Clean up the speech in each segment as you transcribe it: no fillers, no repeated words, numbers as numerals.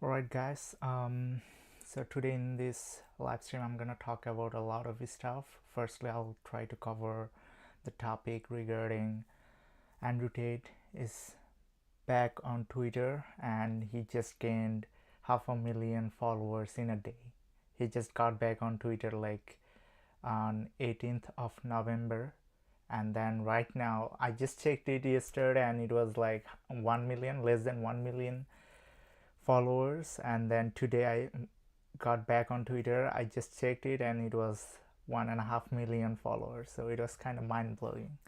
Alright, guys. So today in this live stream, I'm gonna talk about a lot of stuff. Firstly, I'll try to cover the topic regarding Andrew Tate is back on Twitter and he just gained 500,000 followers in a day. He just got back on Twitter like on 18th of November, and then right now I just checked it yesterday and it was like 1 million, less than 1 million followers. And then today I got back on Twitter, I just checked it and it was 1.5 million followers, so it was kind of mind-blowing.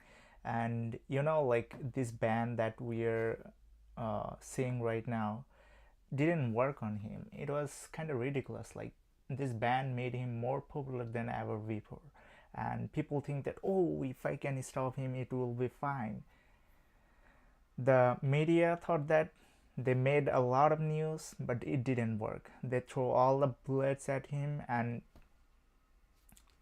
And like this ban that we're seeing right now didn't work on him. It was kind of ridiculous. Like, this ban made him more popular than ever before, and people think that, oh, if I can stop him it will be fine. The media thought that, they made a lot of news, but it didn't work. They throw all the bullets at him and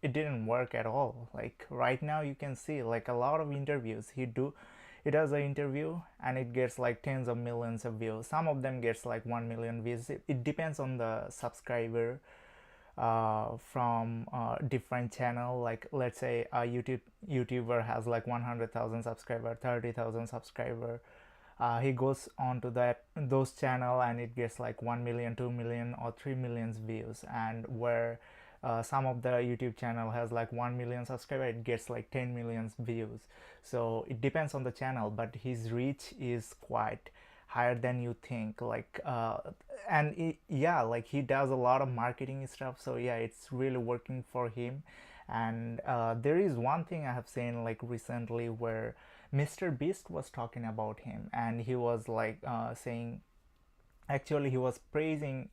it didn't work at all. Like, right now you can see like a lot of interviews he does an interview and it gets like tens of millions of views. Some of them gets like 1 million views. It depends on the subscriber from different channel. Like, let's say a YouTuber has like 100,000 subscriber, 30,000 subscriber. He goes on to those channel and it gets like 1 million, 2 million or 3 million views. And where some of the YouTube channel has like 1 million subscriber, it gets like 10 million views. So it depends on the channel, but his reach is quite higher than you think. Like, and yeah, like he does a lot of marketing stuff, so yeah, it's really working for him. And there is one thing I have seen like recently where Mr. Beast was talking about him, and he was like saying, actually he was praising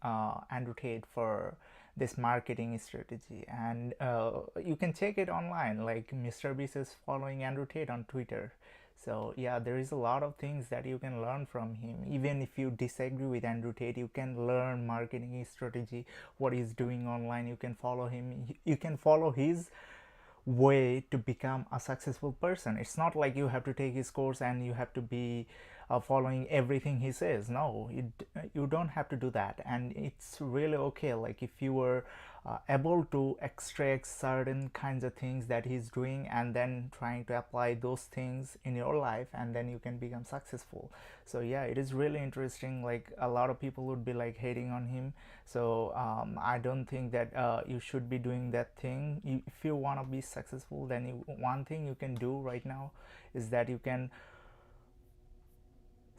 Andrew Tate for this marketing strategy. And you can check it online, like Mr. Beast is following Andrew Tate on Twitter. So yeah, there is a lot of things that you can learn from him. Even if you disagree with Andrew Tate, you can learn marketing strategy, what he's doing online. You can follow him, you can follow his way to become a successful person. It's not like you have to take his course and you have to be following everything he says. No, you don't have to do that. And it's really okay, like if you were able to extract certain kinds of things that he's doing and then trying to apply those things in your life, and then you can become successful. So yeah, it is really interesting. Like, a lot of people would be like hating on him. So I don't think that you should be doing that thing. If you want to be successful, then one thing you can do right now is that you can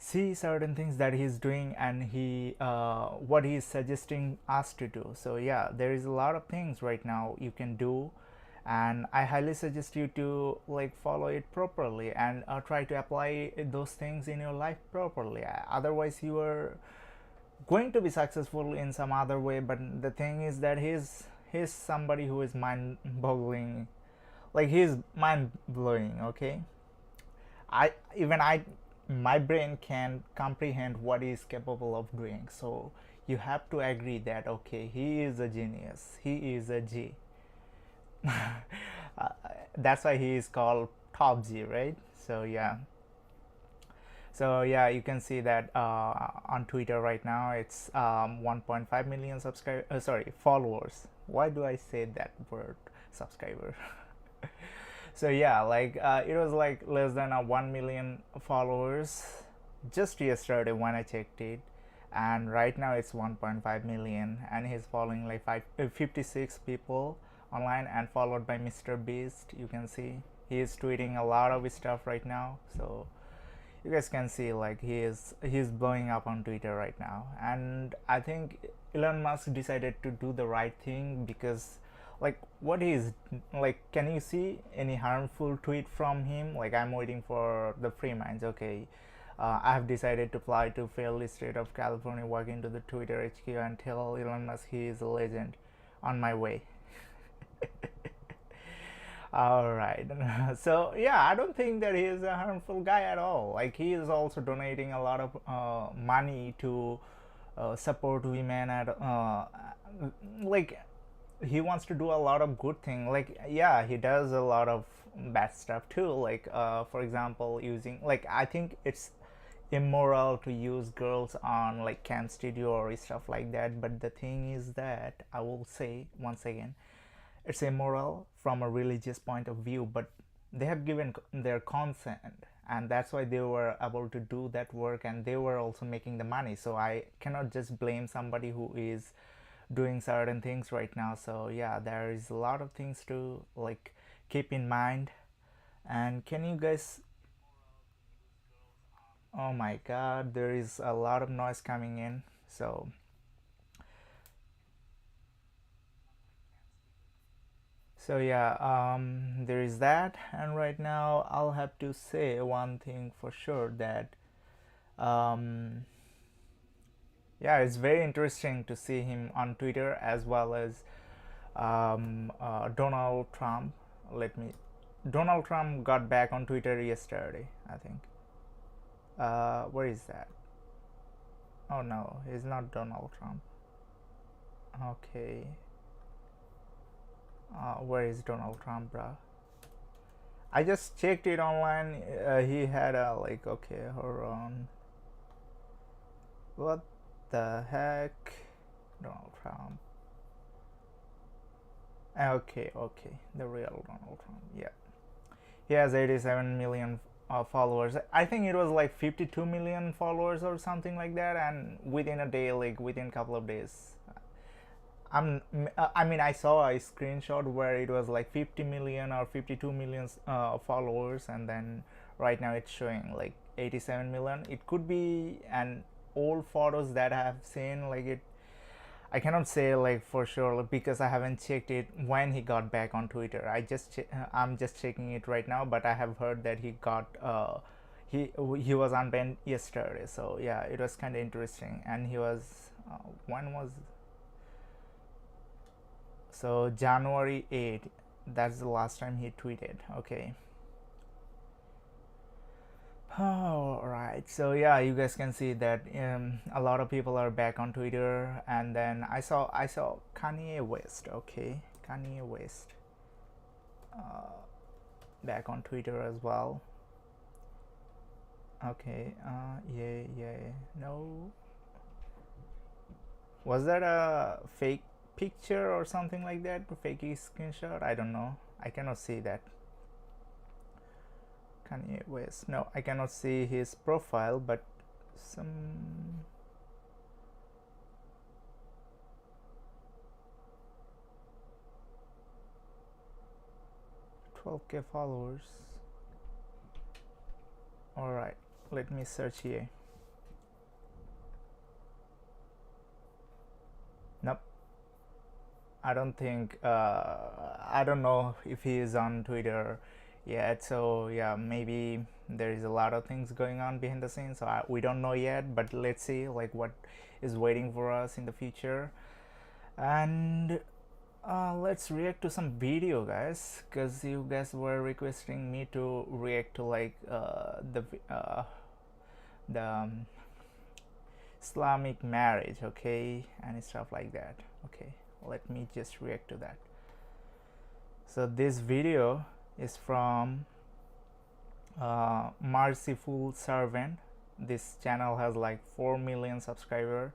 see certain things that he's doing and he what he's suggesting us to do. So yeah, there is a lot of things right now you can do, and I highly suggest you to like follow it properly and try to apply those things in your life properly. Otherwise you are going to be successful in some other way. But the thing is that he's somebody who is mind boggling. Like, he's mind blowing. Okay, I my brain can comprehend what he is capable of doing. So you have to agree that, okay, he is a genius, he is a G. That's why he is called top G, right? So yeah, you can see that on Twitter right now it's 1.5 million followers. Why do I say that word, subscriber? So yeah, like it was like less than 1 million followers just yesterday when I checked it, and right now it's 1.5 million, and he's following like 56 people online, and followed by Mr. Beast. You can see he is tweeting a lot of stuff right now. So you guys can see like he's blowing up on Twitter right now. And I think Elon Musk decided to do the right thing, because like, what is, like, can you see any harmful tweet from him? Like, I'm waiting for the free minds. Okay, I have decided to fly to fairly state of California, walk into the Twitter HQ and tell Elon Musk he is a legend. On my way. All right. So yeah, I don't think that he is a harmful guy at all. Like, he is also donating a lot of money to support women at like, he wants to do a lot of good thing. Like, yeah, he does a lot of bad stuff too. Like, for example, using, like, I think immoral to use girls on like cam studio or stuff like that, but the thing is that I will say once again, it's immoral from a religious point of view, but they have given their consent, and that's why they were able to do that work, and they were also making the money. So I cannot just blame somebody who is doing certain things right now. So yeah, there is a lot of things to like keep in mind. And can you guys, oh my god, there is a lot of noise coming in. So yeah, there is that. And right now I'll have to say one thing for sure, that um, yeah, it's very interesting to see him on Twitter, as well as Donald Trump. Let me. Donald Trump got back on Twitter yesterday, I think. Where is that? Oh no, he's not Donald Trump. Okay. Where is Donald Trump, bruh? I just checked it online. He had a like. Okay, hold on. What the heck? Donald Trump. Okay, okay. The real Donald Trump. Yeah. He has 87 million followers. I think it was like 52 million followers or something like that, and within a day, like within a couple of days, I mean, I saw a screenshot where it was like 50 million or 52 million followers, and then right now it's showing like 87 million. It could be an old photos that I have seen. Like it, I cannot say like for sure because I haven't checked it when he got back on Twitter. I'm just checking it right now, but I have heard that he got he was unbanned yesterday. So yeah, it was kind of interesting, and he was when was so January 8th. That's the last time he tweeted. Okay. All right, so yeah, you guys can see that a lot of people are back on Twitter, and then I saw Kanye West. Okay, Kanye West back on Twitter as well. Okay, yeah, yeah, no, was that a fake picture or something like that? Fake screenshot? I don't know. I cannot see that. Kanye West. No, I cannot see his profile, but some 12K followers. All right, let me search here. Nope. I don't think. I don't know if he is on Twitter yet. So yeah, maybe there is a lot of things going on behind the scenes. So we don't know yet. But let's see like what is waiting for us in the future. And let's react to some video, guys, because you guys were requesting me to react to like the Islamic marriage, okay, and stuff like that. Okay, let me just react to that. So this video is from Merciful Servant. This channel has like 4 million subscribers.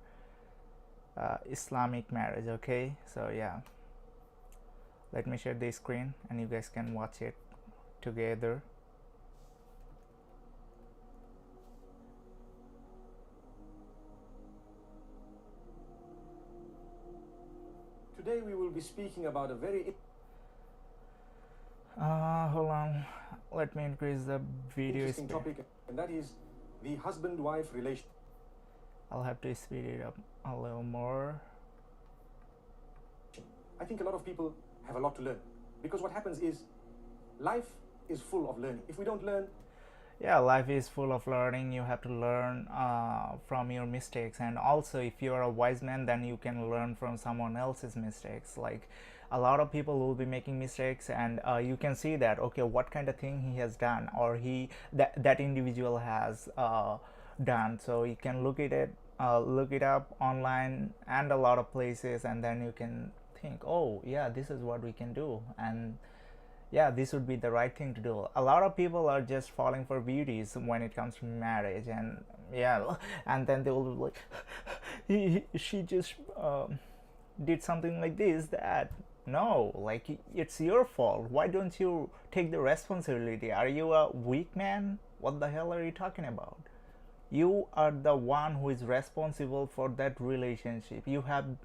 Islamic marriage, okay. So yeah, let me share the screen and you guys can watch it together. Today we will be speaking about a very hold on, let me increase the video interesting speed. topic, and that is the husband-wife relation. I'll have to speed it up a little more. I think a lot of people have a lot to learn, because what happens is life is full of learning. If we don't learn, yeah, life is full of learning. You have to learn from your mistakes, and also if you are a wise man, then you can learn from someone else's mistakes. Like a lot of people will be making mistakes, and you can see that, okay, what kind of thing he has done, or that individual has done. So you can look it up online and a lot of places, and then you can think, oh yeah, this is what we can do. And yeah, this would be the right thing to do. A lot of people are just falling for beauties when it comes to marriage, and yeah, and then they will be like, she just did something like this, that. No, like it's your fault. Why don't you take the responsibility? Are you a weak man? What the hell are you talking about? You are the one who is responsible for that relationship. You have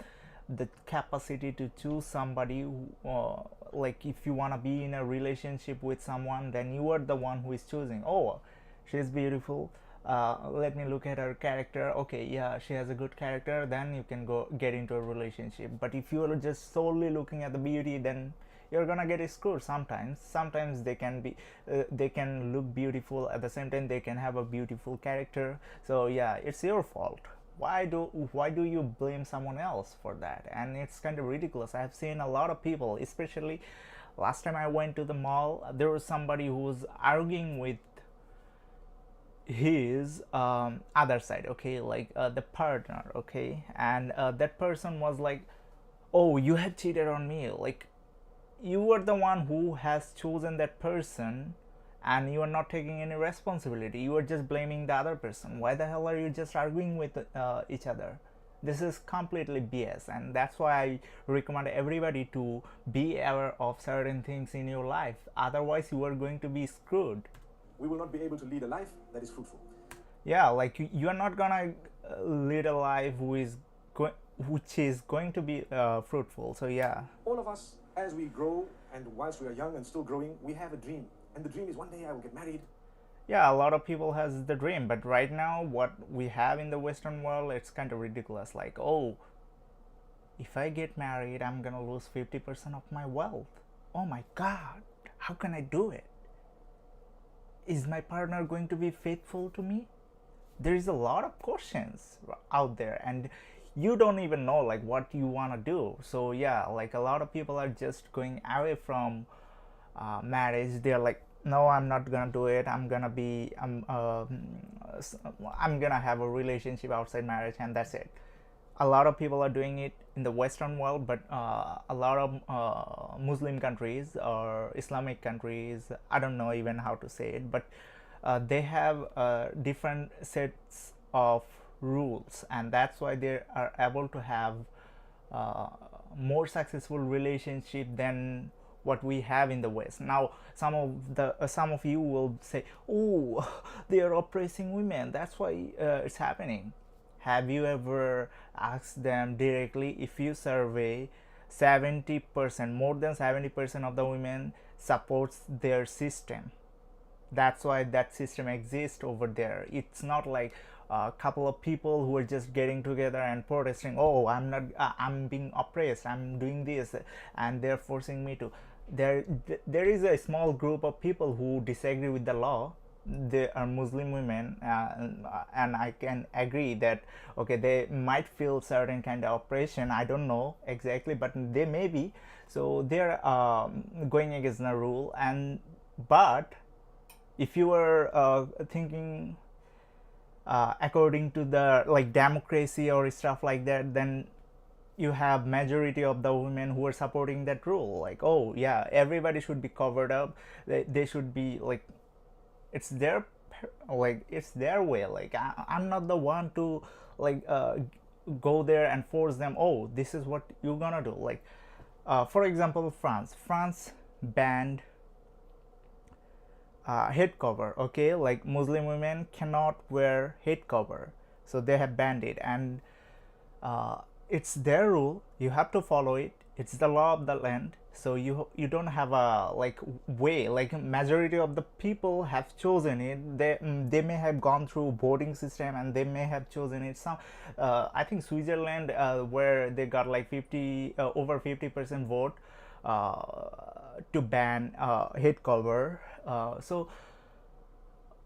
the capacity to choose somebody who, like if you want to be in a relationship with someone, then you are the one who is choosing. Oh, she's beautiful, let me look at her character. Okay, yeah, she has a good character, then you can go get into a relationship. But if you are just solely looking at the beauty, then you're gonna get screwed. Sometimes they can be they can look beautiful, at the same time they can have a beautiful character. So yeah, it's your fault. Why do you blame someone else for that? And it's kind of ridiculous. I've seen a lot of people, especially last time I went to the mall, there was somebody who was arguing with his other side, okay, like the partner, okay, and that person was like, oh, you have cheated on me. Like, you are the one who has chosen that person, and you are not taking any responsibility. You are just blaming the other person. Why the hell are you just arguing with each other? This is completely BS, and that's why I recommend everybody to be aware of certain things in your life. Otherwise, you are going to be screwed. We will not be able to lead a life that is fruitful. Yeah, like you are not gonna lead a life which is going to be fruitful. So yeah. All of us, as we grow, and whilst we are young and still growing, we have a dream. And the dream is one day I will get married. Yeah, a lot of people has the dream, but right now what we have in the Western world, it's kind of ridiculous. Like, oh, if I get married, I'm gonna lose 50% of my wealth. Oh my God, how can I do it? Is my partner going to be faithful to me? There is a lot of questions out there, and you don't even know like what you want to do. So yeah, like a lot of people are just going away from marriage. They're like, no, I'm not gonna do it. I'm gonna have a relationship outside marriage, and that's it. A lot of people are doing it in the Western world, but a lot of Muslim countries or Islamic countries, I don't know even how to say it, but they have different sets of rules, and that's why they are able to have uh, more successful relationship than what we have in the West. Now, some of you will say, "Oh, they are oppressing women. That's why it's happening." Have you ever asked them directly? If you survey 70%, more than 70% of the women supports their system. That's why that system exists over there. It's not like a couple of people who are just getting together and protesting, oh, I'm being oppressed, I'm doing this, and they're forcing me to. There is a small group of people who disagree with the law. They are Muslim women, and I can agree that okay, they might feel certain kind of oppression. I don't know exactly, but they may be. So they're going against the rule, and but if you were thinking according to the like democracy or stuff like that, then you have majority of the women who are supporting that rule. Like, oh yeah, everybody should be covered up. They should be like, it's their it's their way. Like I'm not the one to like go there and force them. Oh, this is what you're gonna do. Like for example, France banned head cover. Okay, like Muslim women cannot wear head cover, so they have banned it, and it's their rule. You have to follow it. It's the law of the land. So you don't have a like way. Like majority of the people have chosen it. They may have gone through voting system and they may have chosen it. Some I think Switzerland where they got like 50 over 50% vote to ban head cover. So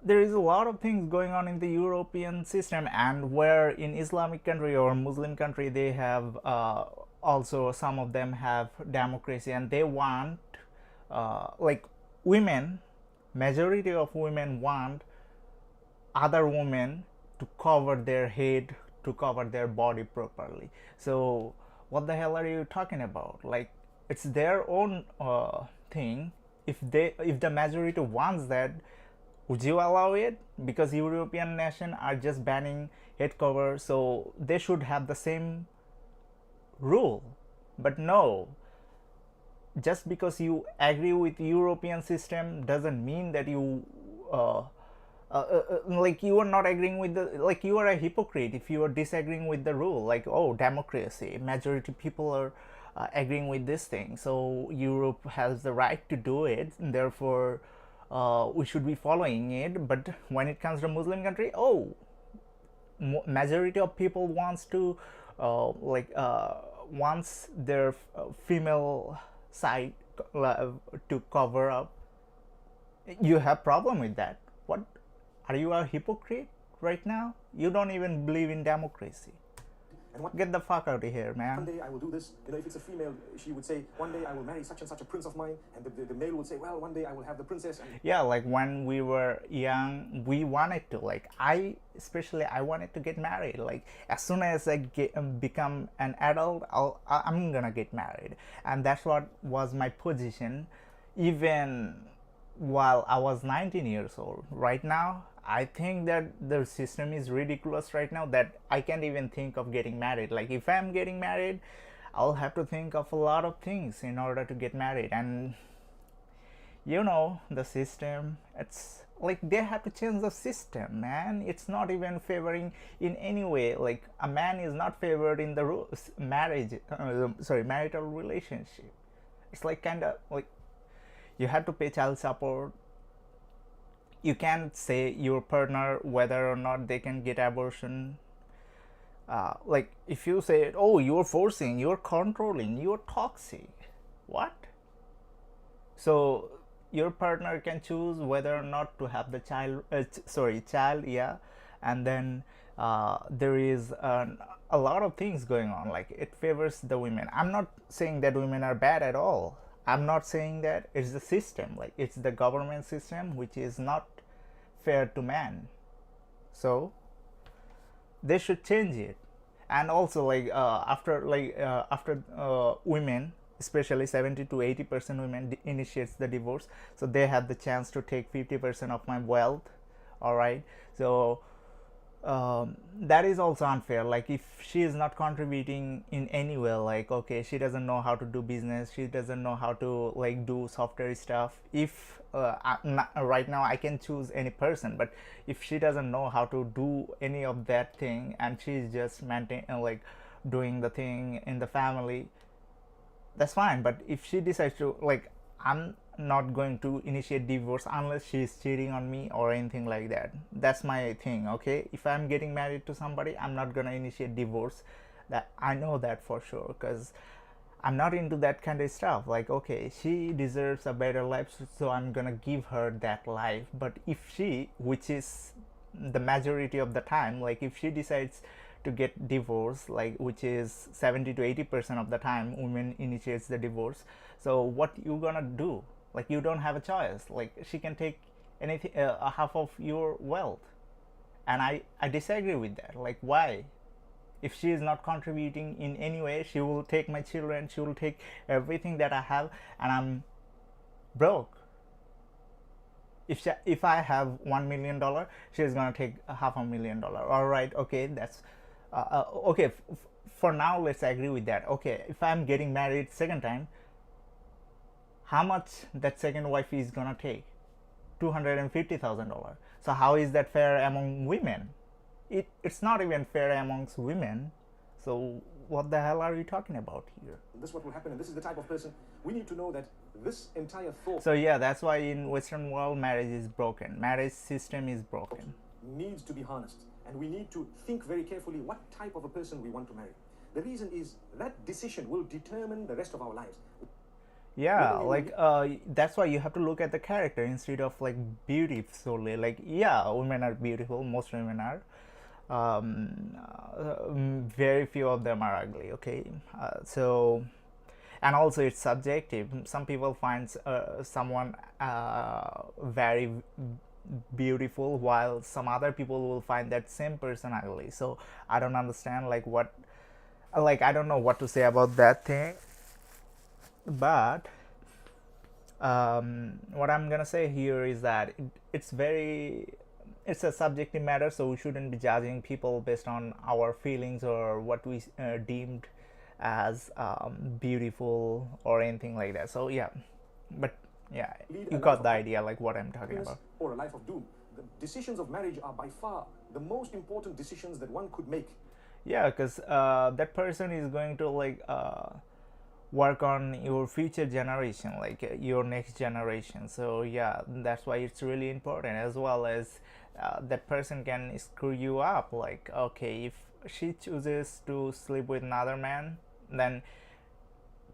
there is a lot of things going on in the European system, and where in Islamic country or Muslim country they have also, some of them have democracy, and they want like women, majority of women want other women to cover their head, to cover their body properly. So what the hell are you talking about? Like, it's their own thing. if the majority wants that, would you allow it? Because European nations are just banning head cover, so they should have the same rule. But no, just because you agree with European system doesn't mean that you like you are not agreeing with the, like you are a hypocrite if you are disagreeing with the rule. Like, oh, democracy, majority people are agreeing with this thing, so Europe has the right to do it, and therefore we should be following it. But when it comes to Muslim country, oh, majority of people wants to wants their female side to cover up. You have problem with that? What, are you a hypocrite right now? You don't even believe in democracy. And Get the fuck out of here, one man. day I will do this. You know, if it's a female, she would say, one day I will marry such and such a prince of mine. And the male would say, well, one day I will have the princess. And Yeah, like when we were young, we wanted to, like, I especially, I wanted to get married. Like, as soon as I become an adult, I'm gonna get married. And that's what was my position even while I was 19 years old. Right now, I think that the system is ridiculous right now, that I can't even think of getting married. Like, if I'm getting married, I'll have to think of a lot of things in order to get married. And you know, the system, it's like they have to change the system, man. It's not even favoring in any way. Like, a man is not favored in the marriage, marital relationship. It's like kind of like you have to pay child support. You can't say your partner whether or not they can get abortion. Like, if you say, oh, you're forcing, you're controlling, you're toxic. What? So your partner can choose whether or not to have the child, yeah. And then there is a lot of things going on. Like, it favors the women. I'm not saying that women are bad at all. I'm not saying that. It's the system, like it's the government system which is not fair to man. So they should change it. And also, like after women, especially 70 to 80% women initiates the divorce, so they have the chance to take 50% of my wealth. All right, so that is also unfair. Like, if she is not contributing in any way, like, okay, she doesn't know how to do business, she doesn't know how to like do software stuff. If right now I can choose any person, but if she doesn't know how to do any of that thing, and she's just like doing the thing in the family, that's fine. But if she decides to, like, I'm not going to initiate divorce unless she's cheating on me or anything like that. That's my thing. Okay, if I'm getting married to somebody, I'm not gonna initiate divorce. That I know that for sure, because I'm not into that kind of stuff. Like, okay, she deserves a better life, so I'm gonna give her that life. But if she, which is the majority of the time, like if she decides to get divorced, like which is 70 to 80% of the time women initiates the divorce, so what you gonna do? Like, you don't have a choice. Like, she can take anything, half of your wealth. And I disagree with that. Like, why? If she is not contributing in any way, she will take my children, she will take everything that I have, and I'm broke. If I have $1 million, she's gonna take $500,000. All right, okay, that's okay. For now, let's agree with that. Okay, if I'm getting married second time, how much that second wife is gonna take? $250,000. So how is that fair among women? It's not even fair amongst women. So what the hell are you talking about here? this is what will happen, and this is the type of person. We need to know that this entire thought So yeah, that's why in Western world marriage is broken. Marriage system is broken. needs to be harnessed, and we need to think very carefully what type of a person we want to marry. The reason is that decision will determine the rest of our lives. Yeah, like that's why you have to look at the character instead of like beauty solely. Like, yeah, women are beautiful, most women are. Very few of them are ugly. Okay, so, and also it's subjective. Some people find someone very beautiful, while some other people will find that same person ugly. So I don't understand like what, like I don't know what to say about that thing. But What I'm gonna say here is that it's a subjective matter, so we shouldn't be judging people based on our feelings or what we deemed as beautiful or anything like that. So yeah, but yeah, Lead a you life got of the idea, like what I'm talking happiness about. or a life of doom. The decisions of marriage are by far the most important decisions that one could make. Yeah, because that person is going to like work on your future generation, like your next generation. So yeah, that's why it's really important, as well as that person can screw you up. Like, okay, if she chooses to sleep with another man, then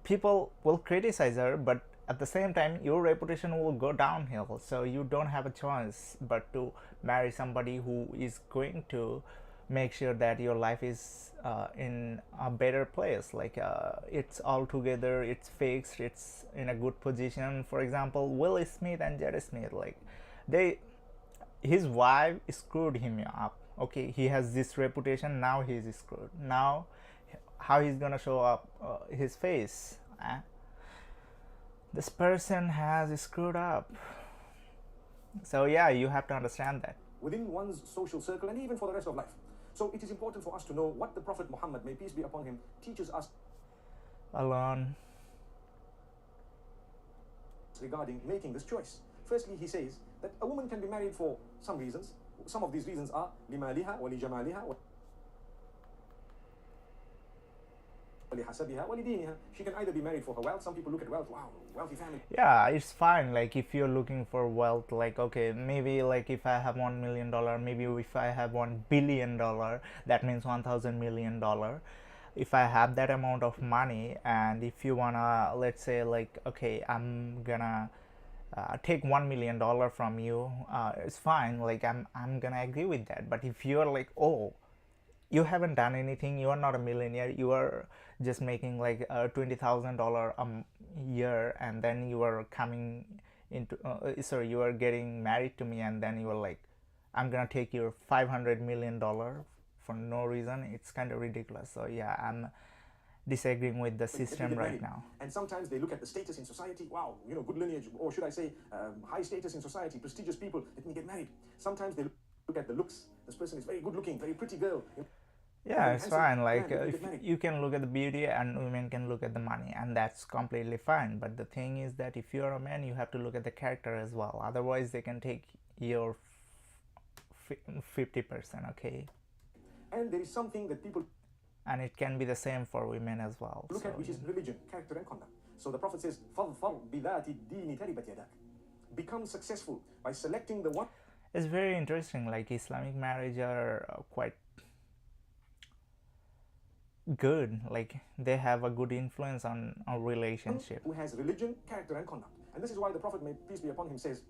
people will criticize her, but at the same time your reputation will go downhill. So you don't have a choice but to marry somebody who is going to make sure that your life is in a better place, like it's all together, it's fixed, it's in a good position. For example, Will Smith and Jada Smith, like they his wife screwed him up. Okay, he has this reputation, now he's screwed. Now how he's gonna show up his face? This person has screwed up. So yeah, you have to understand that. Within one's social circle and even for the rest of life. So it is important for us to know what the Prophet Muhammad, may peace be upon him, teaches us Alone. regarding making this choice. Firstly, he says that a woman can be married for some reasons. Some of these reasons are لمالها ولجمالها ولحسبها ولدينها. She can either be married for her wealth. Some people look at wealth, wow, wealthy family. Yeah, it's fine. Like if you're looking for wealth, like okay, maybe like if I have $1 million, maybe if I have $1 billion, that means $1,000 million. If I have that amount of money, and if you wanna, let's say like okay, I'm gonna take $1 million from you, it's fine. Like I'm gonna agree with that. But if you're like, oh, you haven't done anything, you are not a millionaire, you are just making like $20,000 a year, and then you are coming into sorry, you are getting married to me, and then you are like, I'm gonna take your $500 million for no reason. It's kind of ridiculous. So yeah, I'm disagreeing with the Let me system get right married. now. And sometimes they look at the status in society. Wow, you know, good lineage, or should I say, high status in society, prestigious people. Let me get married. Sometimes they look at the looks. This person is very good looking, very pretty girl. Yeah, it's fine. Like Man, let me if get married. you can look at the beauty, and women can look at the money, and that's completely fine. But the thing is that if you're a man, you have to look at the character as well. Otherwise, they can take your 50%. Okay, And there is something that people and it can be the same for women as well. look at, which is religion, character, and conduct. So the Prophet says, فَظْفَرْ بِذَاتِ الدِّينِ تَرِبَتْ يَدَاكَ. Become successful by selecting the one. It's very interesting. Like Islamic marriage are quite good. Like they have a good influence on a relationship. Who has religion, character, and conduct. And this is why the Prophet, may peace be upon him, says,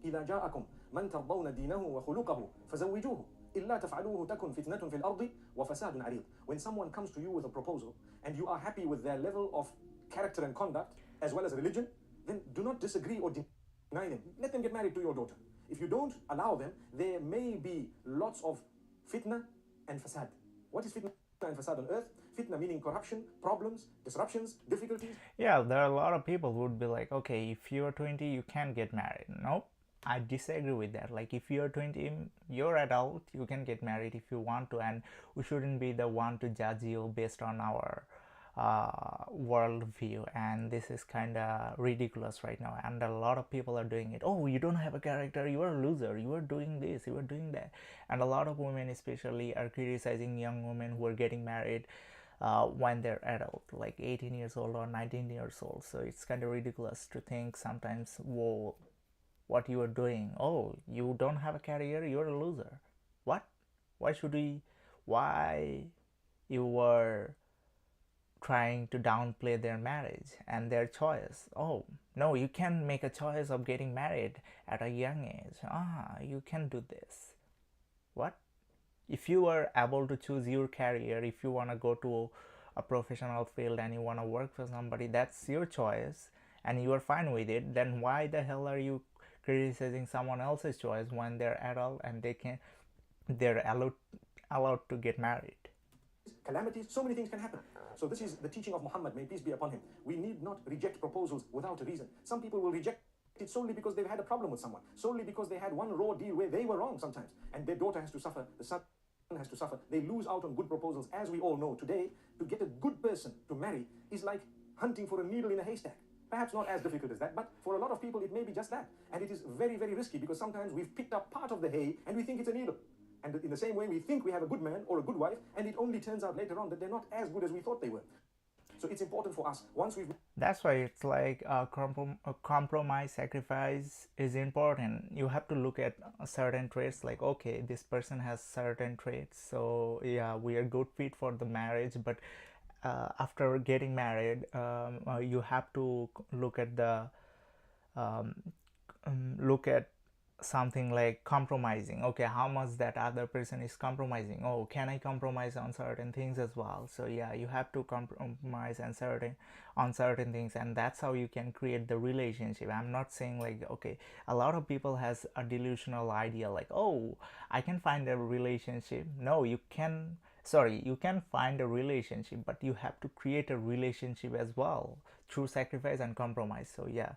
إِذَا جَاءَكُمْ مَنْ تَرْضَوْنَ دِينَهُ وَخُلُقَهُ فَزَوِّجُوهُ إِلَّا تَفْعَلُوهُ تَكُنْ فِتْنَةٌ فِي الْأَرْضِ وَفَسَادٌ عَرِيضٌ. When someone comes to you with a proposal and you are happy with their level of character and conduct as well as religion, then do not disagree or deny them. Let them get married to your daughter. If you don't allow them, there may be lots of fitna and fasad. What is fitna and fasad on earth? Fitna meaning corruption, problems, disruptions, difficulties. Yeah, there are a lot of people who would be like, okay, if you're 20, you can't get married. Nope, I disagree with that. Like if you're 20, you're adult, you can get married if you want to, and we shouldn't be the one to judge you based on our world view. And this is kind of ridiculous right now, and a lot of people are doing it. Oh, you don't have a character, you are a loser, you are doing this, you are doing that. And a lot of women especially are criticizing young women who are getting married when they're adult, like 18 years old or 19 years old. So it's kind of ridiculous to think sometimes, whoa, what you are doing, oh, you don't have a career, you're a loser. What? Why should we? Why you were trying to downplay their marriage and their choice? Oh no, you can make a choice of getting married at a young age. You can do this. What? If you are able to choose your career, if you want to go to a professional field and you want to work for somebody, that's your choice and you are fine with it, then why the hell are you criticizing someone else's choice when they're adult and they're allowed to get married? calamities, so many things can happen. So this is the teaching of Muhammad, may peace be upon him. We need not reject proposals without a reason. Some people will reject it solely because they've had a problem with someone, solely because they had one raw deal where they were wrong sometimes, and their daughter has to suffer, the son has to suffer. They lose out on good proposals. As we all know today, to get a good person to marry is like hunting for a needle in a haystack. Perhaps not as difficult as that, but for a lot of people it may be just that. And it is very, very risky, because sometimes we've picked up part of the hay and we think it's a needle. And in the same way, we think we have a good man or a good wife, and it only turns out later on that they're not as good as we thought they were. So it's important for us, once we've... That's why it's like a compromise, sacrifice is important. You have to look at certain traits, like, okay, this person has certain traits, so yeah, we are good fit for the marriage. But after getting married, you have to look at the look at something like compromising. Okay, how much that other person is compromising. Oh, can I compromise on certain things as well? So yeah, you have to compromise on certain things, and that's how you can create the relationship. I'm not saying like, okay, a lot of people has a delusional idea like, oh, I can find a relationship. No, you can find a relationship, but you have to create a relationship as well through sacrifice and compromise. So yeah,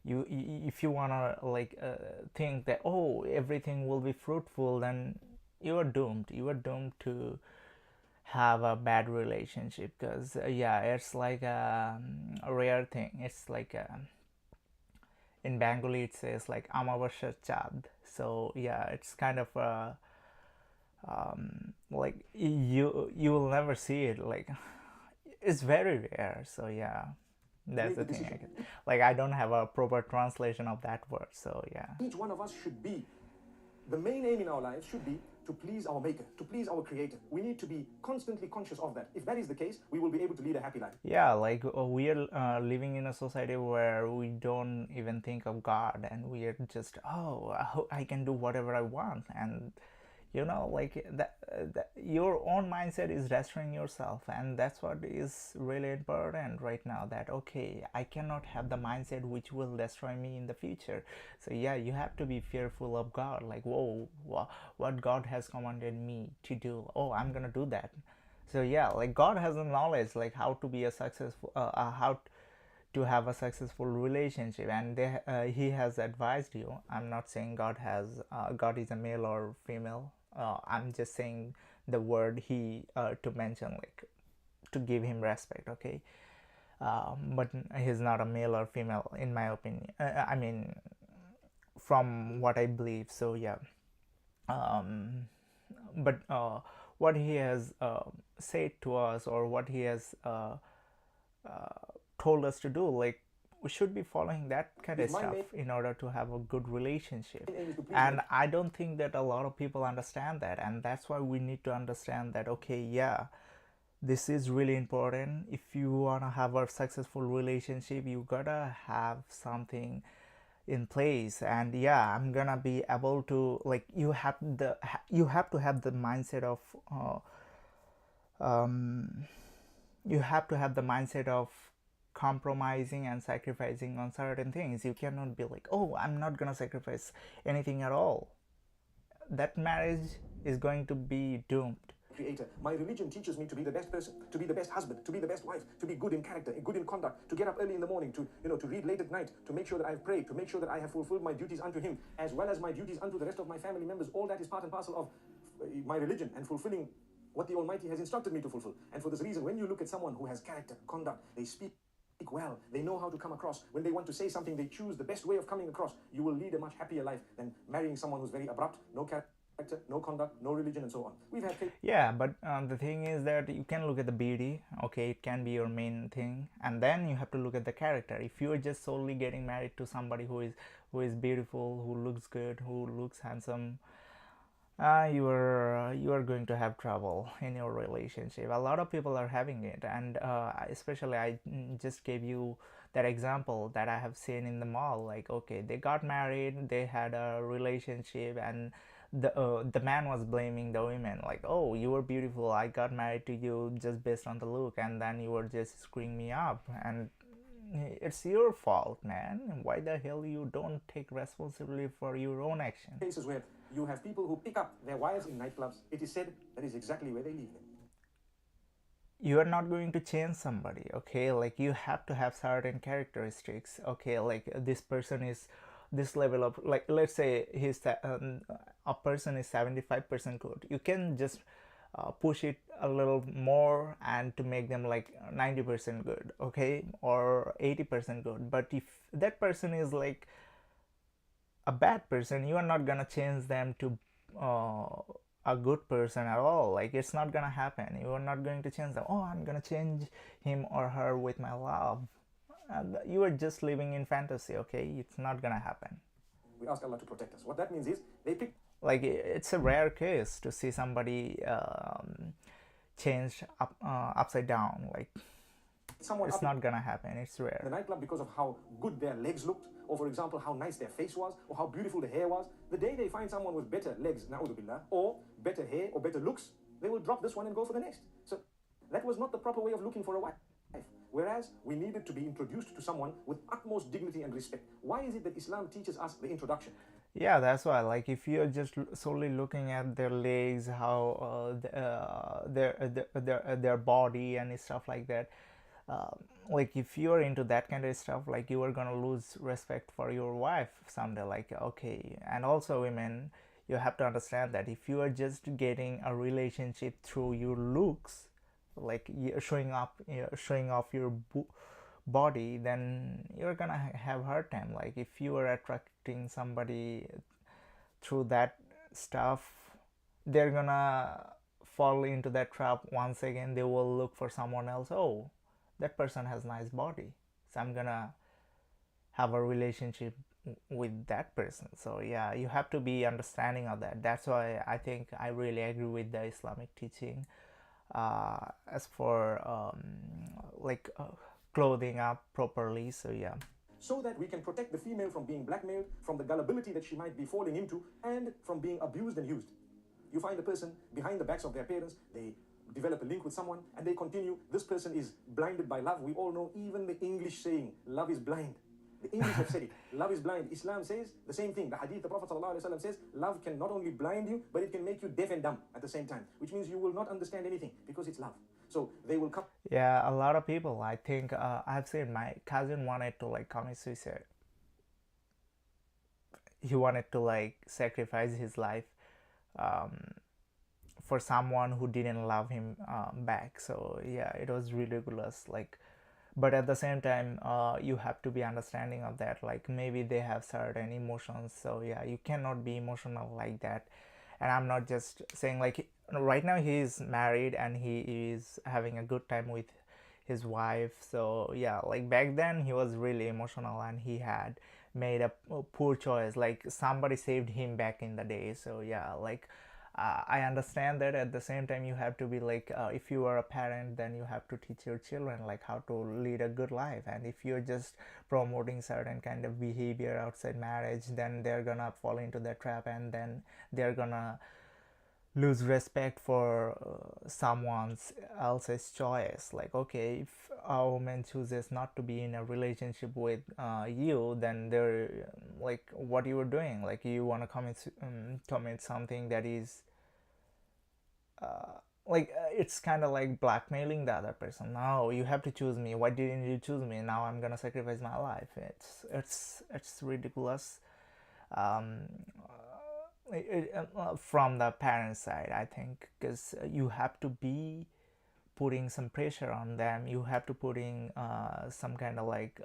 if you wanna like think that, oh, everything will be fruitful, then you are doomed to have a bad relationship, because yeah, it's like a rare thing. It's like in Bengali it says like amavasya chad. So yeah, it's kind of like you will never see it, like it's very rare. So yeah, that's the thing. I don't have a proper translation of that word. So yeah, each one of us should be, the main aim in our lives should be to please our maker, to please our creator. We need to be constantly conscious of that. If that is the case, we will be able to lead a happy life. Yeah, like we are living in a society where we don't even think of God, and we are just, oh, I can do whatever I want. And like that your own mindset is destroying yourself, and that's what is really important right now, that okay, I cannot have the mindset which will destroy me in the future. So yeah, you have to be fearful of God, like, whoa, what God has commanded me to do, oh, I'm gonna do that. So yeah, like God has a knowledge like how to be a successful how to have a successful relationship, and he has advised you. I'm not saying God is a male or female. I'm just saying the word he to mention, like, to give him respect, okay? But he's not a male or female in my opinion. I mean, from what I believe. So yeah, but what he has said to us, or what he has told us to do, like, we should be following that kind of stuff in order to have a good relationship. And I don't think that a lot of people understand that, and that's why we need to understand that, okay, yeah, this is really important. If you want to have a successful relationship, you gotta have something in place. And yeah, I'm gonna be able to, like, you have to have the mindset of you have to have the mindset of compromising and sacrificing on certain things. You cannot be like, oh, I'm not gonna sacrifice anything at all. That marriage is going to be doomed. Creator, my religion teaches me to be the best person, to be the best husband, to be the best wife, to be good in character, good in conduct, to get up early in the morning, to to read late at night, to make sure that I've prayed, to make sure that I have fulfilled my duties unto him, as well as my duties unto the rest of my family members. All that is part and parcel of my religion, and fulfilling what the Almighty has instructed me to fulfill. And for this reason, when you look at someone who has character, conduct, they speak well, they know how to come across. When they want to say something, they choose the best way of coming across. You will lead a much happier life than marrying someone who's very abrupt, no character, no conduct, no religion, and so on. We've had yeah, but the thing is that you can look at the beauty, okay, it can be your main thing, and then you have to look at the character. If you are just solely getting married to somebody who is beautiful, who looks good, who looks handsome, you are going to have trouble in your relationship. A lot of people are having it, and especially I just gave you that example that I have seen in the mall. Like, okay, they got married, they had a relationship, and the man was blaming the women, like, oh, you were beautiful, I got married to you just based on the look, and then you were just screwing me up, and it's your fault, man. Why the hell you don't take responsibility for your own action? Cases where you have people who pick up their wives in nightclubs, it is said that is exactly where they leave them. you are not going to change somebody, okay? Like you have to have certain characteristics, okay? Like this person is this level of, like let's say a person is 75% good, you can just push it a little more and to make them like 90% good, okay, or 80% good. But if that person is like a bad person, you are not gonna change them to uh, a good person at all. Like it's not gonna happen. You are not going to change them. Oh, I'm gonna change him or her with my love. You are just living in fantasy, okay? It's not gonna happen. We ask Allah to protect us. What that means is they pick Like it's a rare case to see somebody changed upside down. Like someone it's up not gonna happen. It's in rare. the nightclub because of how good their legs looked, or for example, how nice their face was, or how beautiful the hair was. The day they find someone with better legs, na'udhu billah, or better hair, or better looks, they will drop this one and go for the next. So that was not the proper way of looking for a wife. Whereas we needed to be introduced to someone with utmost dignity and respect. Why is it that Islam teaches us the introduction? Yeah, that's why. Like, if you're just solely looking at their legs, how their body and stuff like that, uh, like if you're into that kind of stuff, like you are gonna lose respect for your wife someday. Like, okay, and also women, you have to understand that if you are just getting a relationship through your looks, like showing off your body, then you're gonna have hard time. Like if you are attracting somebody through that stuff, they're gonna fall into that trap once again. They will look for someone else. Oh, that person has nice body, so I'm gonna have a relationship with that person. So yeah, you have to be understanding of that. That's why I think I really agree with the Islamic teaching as for like clothing up properly. So yeah. So that we can protect the female from being blackmailed, from the gullibility that she might be falling into, and from being abused and used. You find the person behind the backs of their parents, they develop a link with someone, and they continue. This person is blinded by love. We all know even the English saying, love is blind. The English have said it. Love is blind. Islam says the same thing. The hadith, the Prophet ﷺ says, love can not only blind you, but it can make you deaf and dumb at the same time, which means you will not understand anything because it's love. So they will come. Yeah, a lot of people. I think I've seen my cousin wanted to like commit suicide. He wanted to like sacrifice his life um, for someone who didn't love him back. So yeah, it was ridiculous. Like, but at the same time, you have to be understanding of that. Like maybe they have certain emotions. So yeah, you cannot be emotional like that. And I'm not just saying like right now he is married and he is having a good time with his wife. So yeah, like back then he was really emotional and he had made a poor choice. Like somebody saved him back in the day. So yeah, like I understand that. At the same time, you have to be like if you are a parent, then you have to teach your children like how to lead a good life. And if you're just promoting certain kind of behavior outside marriage, then they're gonna fall into that trap, and then they're gonna lose respect for someone else's choice. Like, okay, if a woman chooses not to be in a relationship with you, then they're like, what you were doing, like you want to commit something that is it's kind of like blackmailing the other person. No, you have to choose me. Why didn't you choose me? Now I'm gonna sacrifice my life. It's ridiculous. um, from the parent side, I think, because you have to be putting some pressure on them. You have to putting some kind of like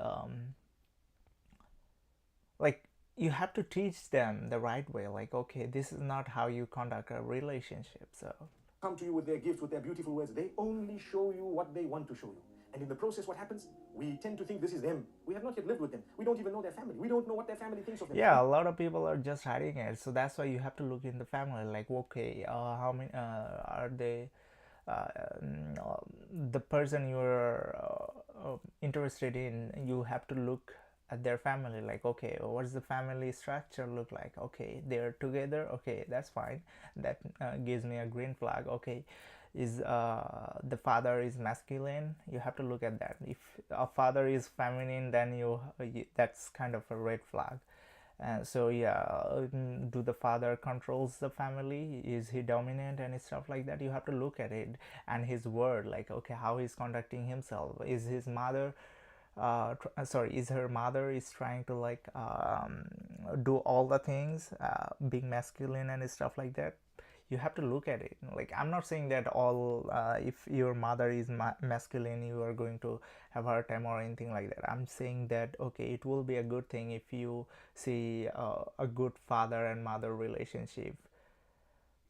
you have to teach them the right way. Like, okay, this is not how you conduct a relationship. So come to you with their gifts, with their beautiful words. They only show you what they want to show you. And in the process, what happens? We tend to think this is them. We have not yet lived with them. We don't even know their family. We don't know what their family thinks of them. yeah, a lot of people are just hiding it. So that's why you have to look in the family. Like, okay, how many are they? Uh, the person you're interested in, you have to look at their family. Like, okay, what's the family structure look like? Okay, they're together. Okay, that's fine. That gives me a green flag. Okay, is the father is masculine? You have to look at that. If a father is feminine, then you that's kind of a red flag. So yeah, do the father controls the family? Is he dominant and stuff like that? You have to look at it and his word, like okay, how he's conducting himself. Is his mother sorry, is her mother is trying to like do all the things, being masculine and stuff like that? You have to look at it. Like I'm not saying that all if your mother is masculine you are going to have a hard time or anything like that. I'm saying that okay, it will be a good thing if you see a good father and mother relationship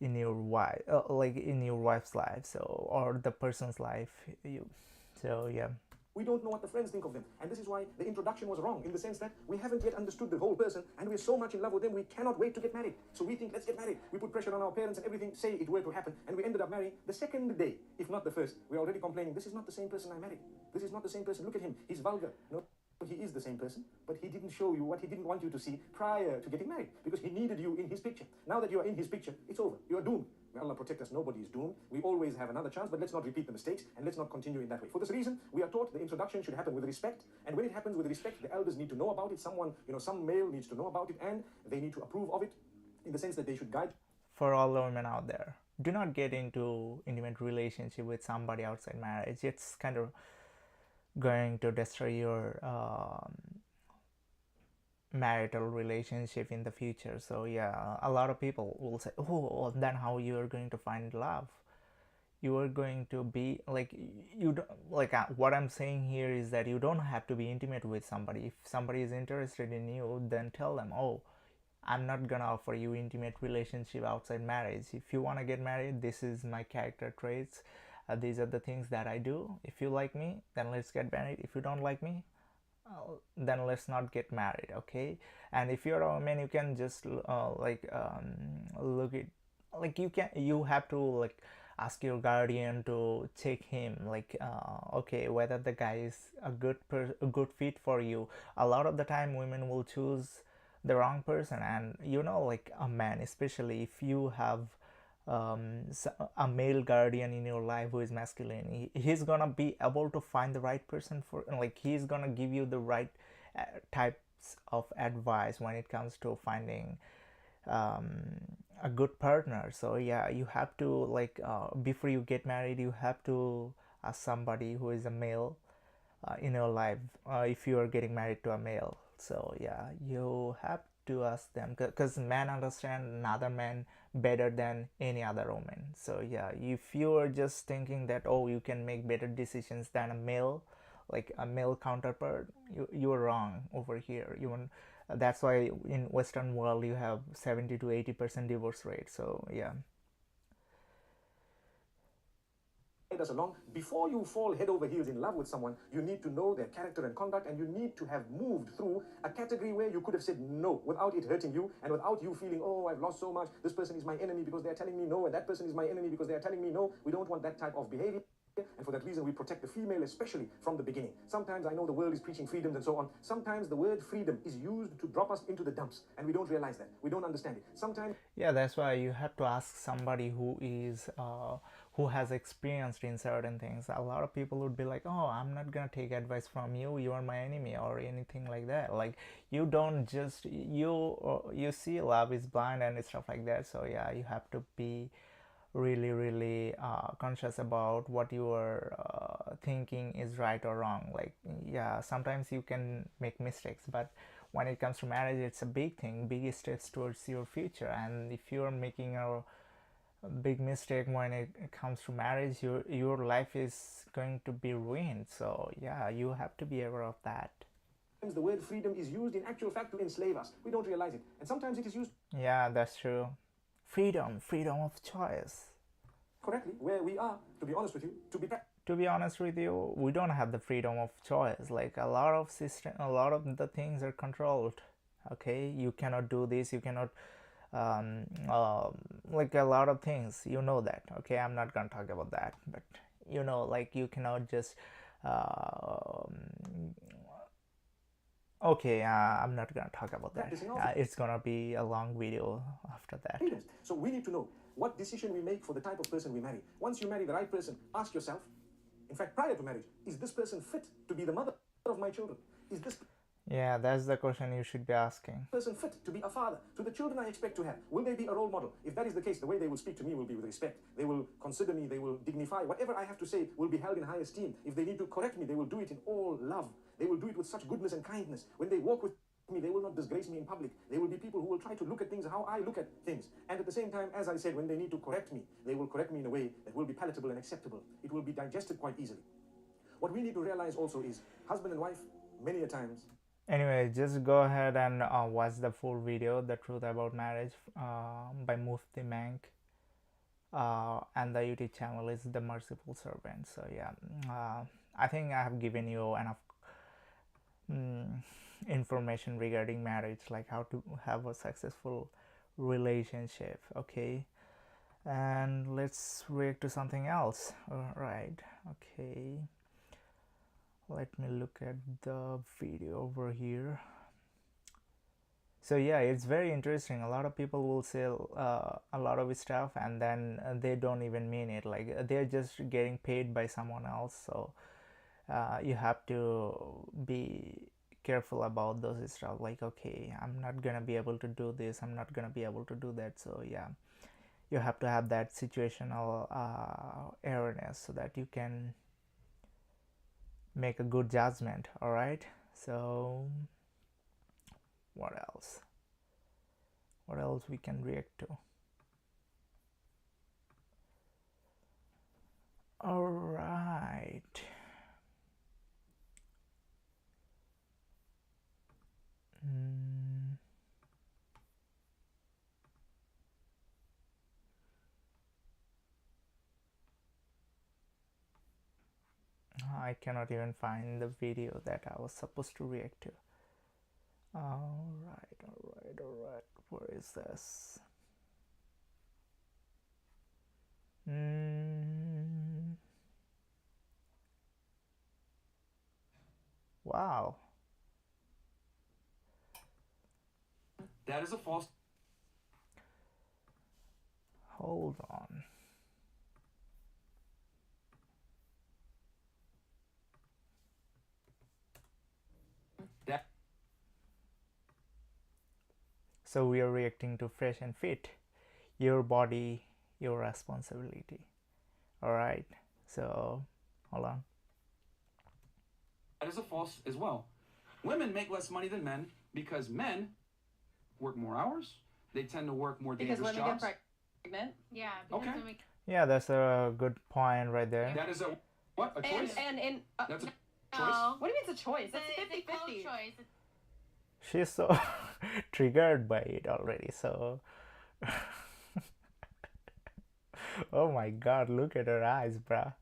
in your wife, like in your wife's life, so or the person's life. You so yeah. We don't know what the friends think of them. And this is why the introduction was wrong, in the sense that we haven't yet understood the whole person, and we're so much in love with them, we cannot wait to get married. So we think, let's get married. We put pressure on our parents and everything, say it were to happen, and we ended up marrying the second day, if not the first. We're already complaining, this is not the same person I married. This is not the same person. Look at him. He's vulgar. No, he is the same person, but he didn't show you what he didn't want you to see prior to getting married, because he needed you in his picture. Now that you are in his picture, it's over. You are doomed. May Allah protect us, nobody is doomed. We always have another chance, but let's not repeat the mistakes, and let's not continue in that way. For this reason, we are taught the introduction should happen with respect, and when it happens with respect, the elders need to know about it. Someone, some male needs to know about it, and they need to approve of it, in the sense that they should guide. For all the women out there, do not get into intimate relationship with somebody outside marriage. It's kind of going to destroy your marital relationship in the future. So yeah, a lot of people will say, oh, then how you are going to find love? You are going to be like, you don't like, what I'm saying here is that you don't have to be intimate with somebody. If somebody is interested in you, then tell them, oh, I'm not gonna offer you intimate relationship outside marriage. If you want to get married, this is my character traits, these are the things that I do. If you like me, then let's get married. If you don't like me, then let's not get married, okay? And if you're a woman, you can just look it, like you have to like ask your guardian to check him, like okay, whether the guy is a good fit for you. A lot of the time women will choose the wrong person, and like a man, especially if you have a male guardian in your life who is masculine, he's gonna be able to find the right person for, like he's gonna give you the right types of advice when it comes to finding um, a good partner. So yeah, you have to like before you get married, you have to ask somebody who is a male in your life, if you are getting married to a male. So yeah, you have to ask them, because men understand another man better than any other woman. So yeah, if you are just thinking that, oh, you can make better decisions than a male, like a male counterpart, you're wrong over here. That's why in Western world you have 70 to 80% divorce rate. So yeah. Us along. Before you fall head over heels in love with someone, you need to know their character and conduct, and you need to have moved through a category where you could have said no without it hurting you, and without you feeling, oh, I've lost so much, this person is my enemy because they're telling me no, and that person is my enemy because they're telling me no. We don't want that type of behavior. And for that reason, we protect the female, especially from the beginning. Sometimes I know the world is preaching freedoms and so on. Sometimes the word freedom is used to drop us into the dumps, and we don't realize that. We don't understand it. Sometimes. Yeah, that's why you have to ask somebody who has experienced in certain things. A lot of people would be like, oh, I'm not gonna take advice from you, you are my enemy, or anything like that. Like, you don't just you see love is blind and stuff like that. So yeah, you have to be really conscious about what you are thinking is right or wrong. Like, yeah, sometimes you can make mistakes, but when it comes to marriage, it's a big thing, big steps towards your future. And if you're making a big mistake when it comes to marriage, your life is going to be ruined. So yeah, you have to be aware of that. The word freedom is used in actual fact to enslave us. We don't realize it. And sometimes it is used. Yeah, that's true. Freedom of choice. Correctly, where we are, to be honest with you, to be honest with you, we don't have the freedom of choice. Like, a lot of the things are controlled. Okay, you cannot do this, you cannot like a lot of things, that. Okay, I'm not gonna talk about that, but like, you cannot just okay, I'm not gonna talk about that. It's gonna be a long video after that. So we need to know what decision we make for the type of person we marry. Once you marry the right person, ask yourself, in fact, prior to marriage, is this person fit to be the mother of my children? Is this... Yeah, that's the question you should be asking. Person fit to be a father to the children I expect to have? Will they be a role model? If that is the case, the way they will speak to me will be with respect. They will consider me, they will dignify. Whatever I have to say will be held in high esteem. If they need to correct me, they will do it in all love. They will do it with such goodness and kindness. When they walk with me, they will not disgrace me in public. They will be people who will try to look at things how I look at things. And at the same time, as I said, when they need to correct me, they will correct me in a way that will be palatable and acceptable. It will be digested quite easily. What we need to realize also is husband and wife, many a times. Anyway, just go ahead and watch the full video, The Truth About Marriage, by Mufti Mank. And the YouTube channel is The Merciful Servant. So yeah, I think I have given you enough information regarding marriage, like how to have a successful relationship. Okay, and let's react to something else. All right, okay, let me look at the video over here. So yeah, it's very interesting. A lot of people will say a lot of stuff and then they don't even mean it, like they're just getting paid by someone else. So you have to be careful about those stuff, like okay, I'm not gonna be able to do this, I'm not gonna be able to do that. So yeah, you have to have that situational awareness so that you can make a good judgment. All right, so what else we can react to? All right, I cannot even find the video that I was supposed to react to. All right, where is this? Wow. That is a false. Hold on. That. So we are reacting to Fresh and Fit. Your body, your responsibility. All right. So hold on. That is a false as well. Women make less money than men because men work more hours. They tend to work more dangerous because women jobs. get pregnant. Yeah. Because Okay. women Yeah, that's a good point right there. That is a what? A choice? And That's a choice. No. what do you mean it's a choice? That's It's a close 50-50. choice. She's so triggered by it already. So oh my god, look at her eyes, bruh.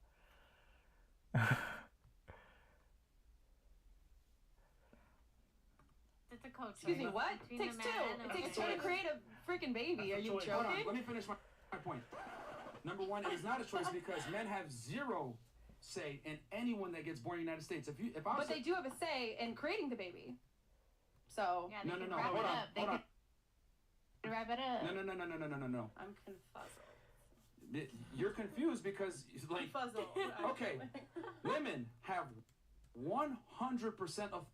It's a coach. Excuse me, what? It takes two. It takes two to create a freaking baby. Are you Hold on, joking? let me finish my point. Number one, it is not a choice because men have zero say in anyone that gets born in the United States. If I was But they do have a say in creating the baby. So Yeah, they No, can no, wrap hold it on, up. They hold on. can wrap it up. No. I'm confuzzled. You're confused because like Confuzzled. okay, women have 100% of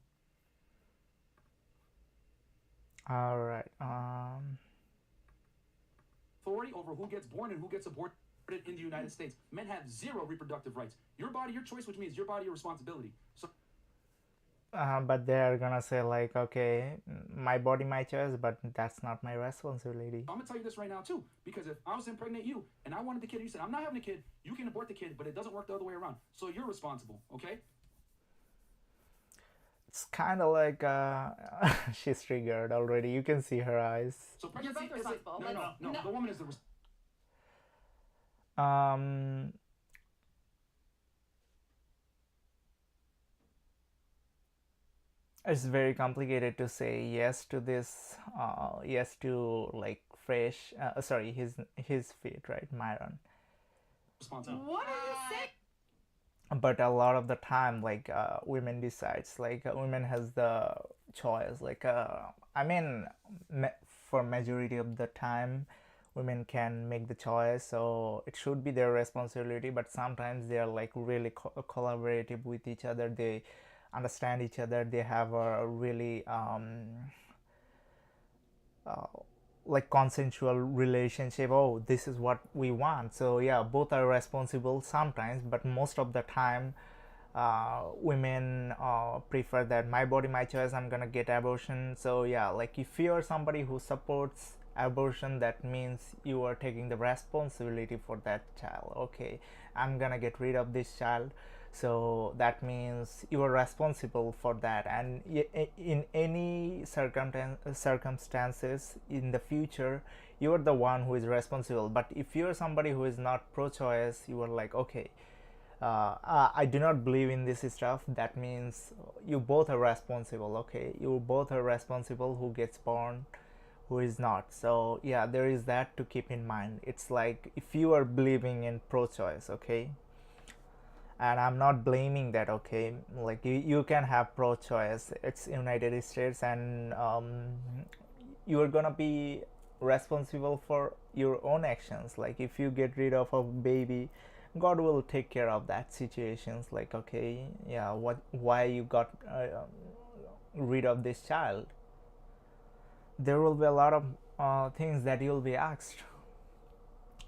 All right. authority over who gets born and who gets aborted in the United States. Men have zero reproductive rights. Your body, your choice, which means your body, your responsibility. So But they're gonna say like, okay, my body, my choice, but that's not my responsibility. I'm gonna tell you this right now too, because if I was to impregnate you and I wanted the kid, and you said I'm not having a kid, you can abort the kid, but it doesn't work the other way around. So you're responsible, okay? It's kind of like she's triggered already. You can see her eyes. So pregnancy both is like, responsible. no. No. The woman is the It's very complicated to say yes to this. Yes to like Fresh. Sorry, his feet, right, Myron. responsible. What are you saying? But a lot of the time, like women decides, like women has the choice. Like I mean, for majority of the time, women can make the choice, so it should be their responsibility. But sometimes they are like really collaborative with each other. They understand each other. They have a really uh, like consensual relationship. Oh, this is what we want. So yeah, both are responsible sometimes, but most of the time women prefer that my body my choice, I'm gonna get abortion. So yeah, like if you are somebody who supports abortion, that means you are taking the responsibility for that child. Okay, I'm gonna get rid of this child, so that means you are responsible for that. And in any circumstances in the future, you are the one who is responsible. But if you are somebody who is not pro-choice, you are like, okay, I do not believe in this stuff, that means you both are responsible. Okay, you both are responsible, who gets born, who is not. So yeah, there is that to keep in mind. It's like if you are believing in pro-choice, okay, and I'm not blaming that. Okay, like you can have pro-choice, it's United States, and you are gonna be responsible for your own actions. Like if you get rid of a baby, God will take care of that situations. Like, okay, yeah, why you got rid of this child, there will be a lot of things that you'll be asked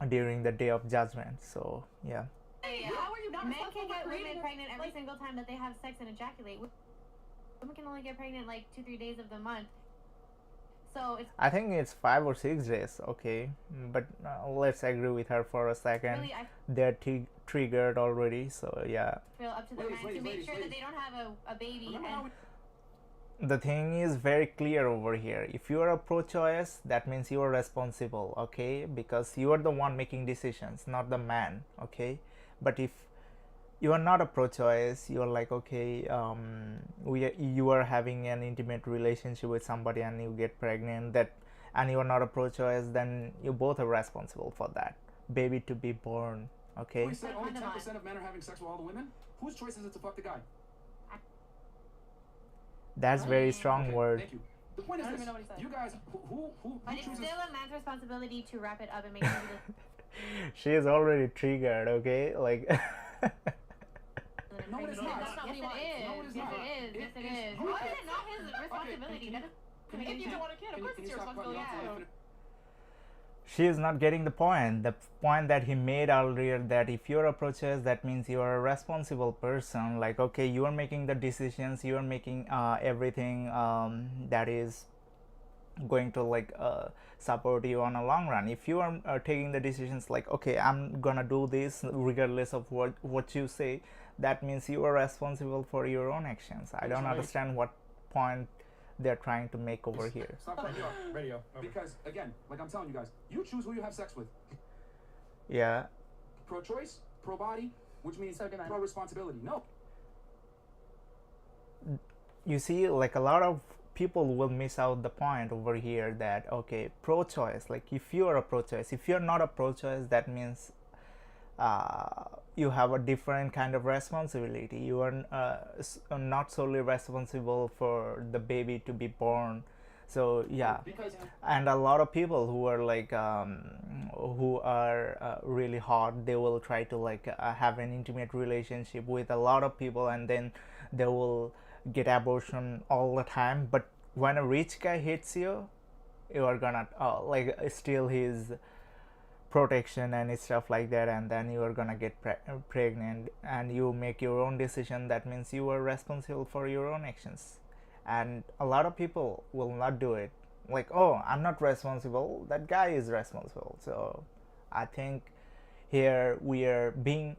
during the day of judgment. So yeah. How are you not Men responsible can for get creating women a- pregnant every like- single time that they have sex and ejaculate. Women can only get pregnant like 2-3 days of the month. So it's I think it's 5 or 6 days. Okay, but let's agree with her for a second. really, I They're triggered already. So yeah, feel up to the Ladies, man to ladies, make ladies, sure that ladies. they don't have a baby. Remember how And we the thing is very clear over here. If you are a pro-choice, that means you are responsible. Okay, because you are the one making decisions, not the man. Okay, but if you are not a pro-choice, you are like, okay, you are having an intimate relationship with somebody and you get pregnant, that, and you are not a pro-choice, then you both are responsible for that baby to be born. Okay, we said only Put a condom 10% of men are having sex with all the women? Whose choice is it to fuck the guy? that's very Right. strong Okay, word. thank you. The point is I don't this. even know what he said. You guys, who but it's chooses? still a man's responsibility to wrap it up and make sure that She is already triggered. Okay, like No, it's Yes, not. That's not what he wants. No, it is Yes, not. it is. Yes, it is. you- Why is it not his responsibility? can That you- doesn't make If any you don't sense. want a kid, of Can course you it's your stop cutting responsibility me off? too. she is not getting the point. The point that he made earlier, that if you're a pro-choice, that means you are a responsible person. Like, okay, you are making the decisions, you are making everything that is going to like support you on a long run. If you are taking the decisions like, okay, I'm gonna do this regardless of what you say, that means you are responsible for your own actions. I don't understand what point they're trying to make over here. Stop cutting me off. Radio. Over. Because again, like I'm telling you guys, you choose who you have sex with. Yeah, Pro-choice, pro-body, which means So demand. pro-responsibility. No. you see, like a lot of people will miss out the point over here, that okay, pro-choice, like if you are a pro-choice, if you're not a pro-choice, that means you have a different kind of responsibility. You are not solely responsible for the baby to be born. So yeah, Because and a lot of people who are like who are really hot, they will try to like have an intimate relationship with a lot of people, and then they will get abortion all the time. But when a rich guy hits you, you are gonna like steal his protection and stuff like that, and then you are gonna get pregnant, and you make your own decision. That means you are responsible for your own actions, and a lot of people will not do it. Like, oh, I'm not responsible, that guy is responsible. So I think here we are being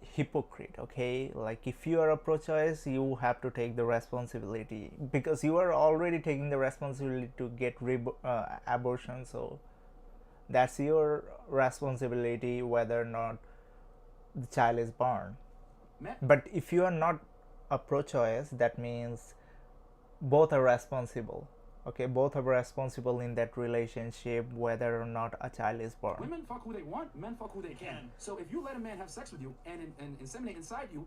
hypocrite. Okay, like if you are a pro-choice, you have to take the responsibility, because you are already taking the responsibility to get abortion. So that's your responsibility whether or not the child is born. men, But if you are not a pro-choice, that means both are responsible. Okay, both are responsible in that relationship whether or not a child is born. women fuck who they want, men fuck who they can. So if you let a man have sex with you and inseminate inside you,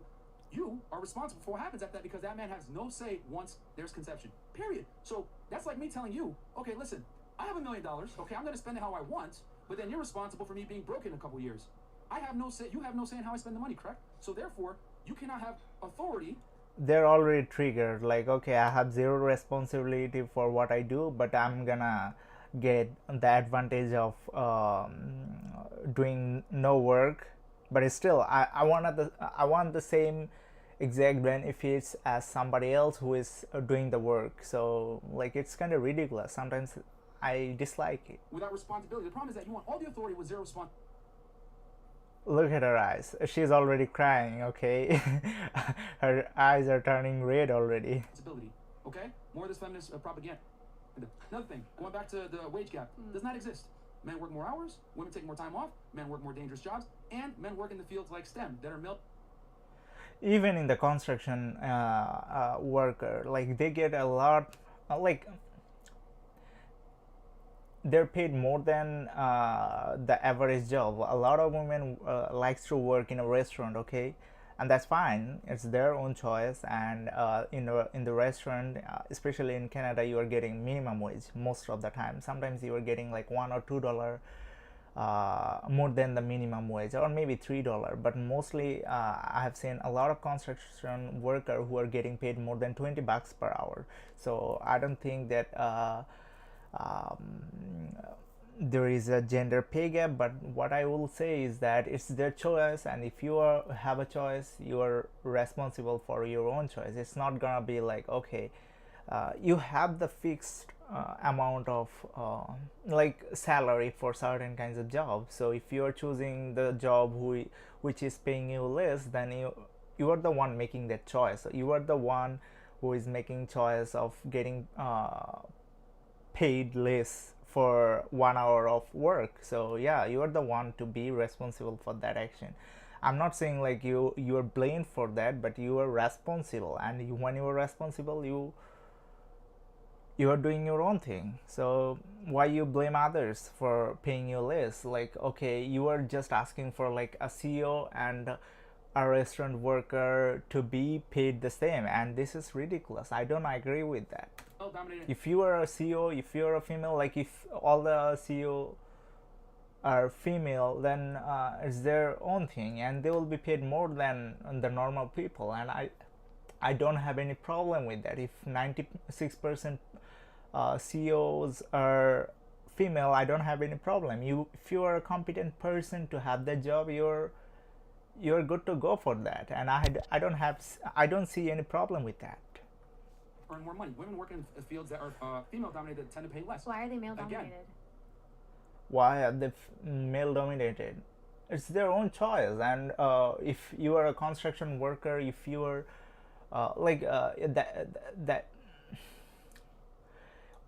you are responsible for what happens after that, because that man has no say once there's conception. Period. So that's like me telling you, okay, listen, I have $1 million. Okay, I'm going to spend it how I want, but then you're responsible for me being broke in a couple years. I have no say. You have no say in how I spend the money, correct? So therefore, you cannot have authority they're already triggered, like, okay, I have zero responsibility for what I do, but I'm gonna get the advantage of doing no work. But it's still, I want the same exact benefits as somebody else who is doing the work. So like, it's kind of ridiculous. Sometimes I dislike it. Without responsibility. The problem is that you want all the authority with zero responsibility. Look at her eyes. She's already crying, okay? Her eyes are turning red already. Okay? More of this feminist propaganda. Another thing, going back to the wage gap, does not exist. Men work more hours, women take more time off, men work more dangerous jobs, and men work in the fields like STEM that are male. Even in the construction worker, like, they get a lot, like, they're paid more than the average job. A lot of women likes to work in a restaurant, okay, and that's fine. It's their own choice. And in the restaurant, especially in Canada, you are getting minimum wage most of the time. Sometimes you are getting like $1 or $2 more than the minimum wage, or maybe $3. But mostly, I have seen a lot of construction worker who are getting paid more than $20 per hour. So I don't think that there is a gender pay gap. But what I will say is that it's their choice, and if you have a choice, you are responsible for your own choice. It's not gonna be like, okay, you have the fixed amount of like salary for certain kinds of jobs. So if you are choosing the job which is paying you less, then you are the one making that choice. You are the one who is making choice of getting paid less for 1 hour of work. So yeah, you are the one to be responsible for that action. I'm not saying like you are blamed for that, but you are responsible. And when you are responsible, you are doing your own thing. So why you blame others for paying you less? Like, okay, you are just asking for like a CEO and a restaurant worker to be paid the same, and this is ridiculous. I don't agree with that. If you are a CEO, if you are a female, like if all the CEO are female, then it's their own thing, and they will be paid more than the normal people. And I don't have any problem with that. If 96% CEOs are female, I don't have any problem. If you are a competent person to have that job, you're good to go for that. And I don't see any problem with that. Earn more money. Women work in fields that are female dominated tend to pay less. Why are they male dominated? Why are they male dominated? It's their own choice. And if you are a construction worker, if you are that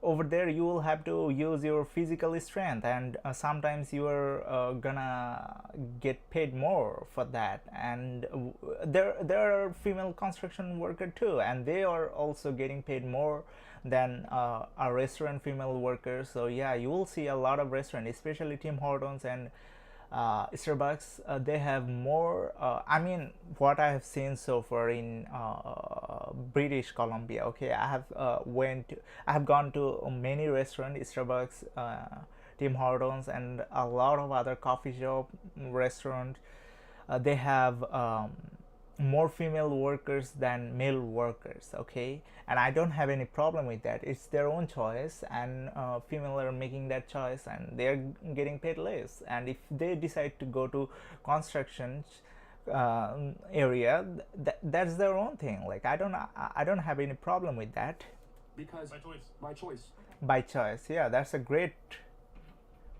over there, you will have to use your physical strength, and sometimes you are gonna get paid more for that. And there are female construction worker too, and they are also getting paid more than a restaurant female workers. So yeah, you will see a lot of restaurants, especially Tim Hortons and Starbucks. They have more. I mean, what I have seen so far in British Columbia. Okay, I have gone to many restaurants, Starbucks, Tim Hortons, and a lot of other coffee shop restaurants. They have more female workers than male workers. Okay, and I don't have any problem with that. It's their own choice, and female are making that choice, and they're getting paid less. And if they decide to go to construction area, that's their own thing. Like, I don't have any problem with that. Because by choice. By choice, yeah, that's a great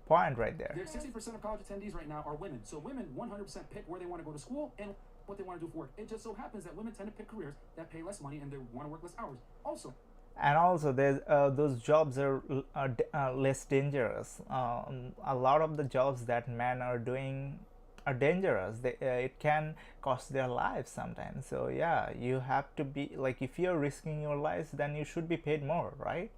point right there. There's 60% of college attendees right now are women. So women 100% pick where they want to go to school and what they want to do for work. It just so happens that women tend to pick careers that pay less money and they want to work less hours. Also, there's those jobs are less dangerous. A lot of the jobs that men are doing are dangerous. It can cost their lives sometimes. So yeah, you have to be like, if you're risking your lives, then you should be paid more, right?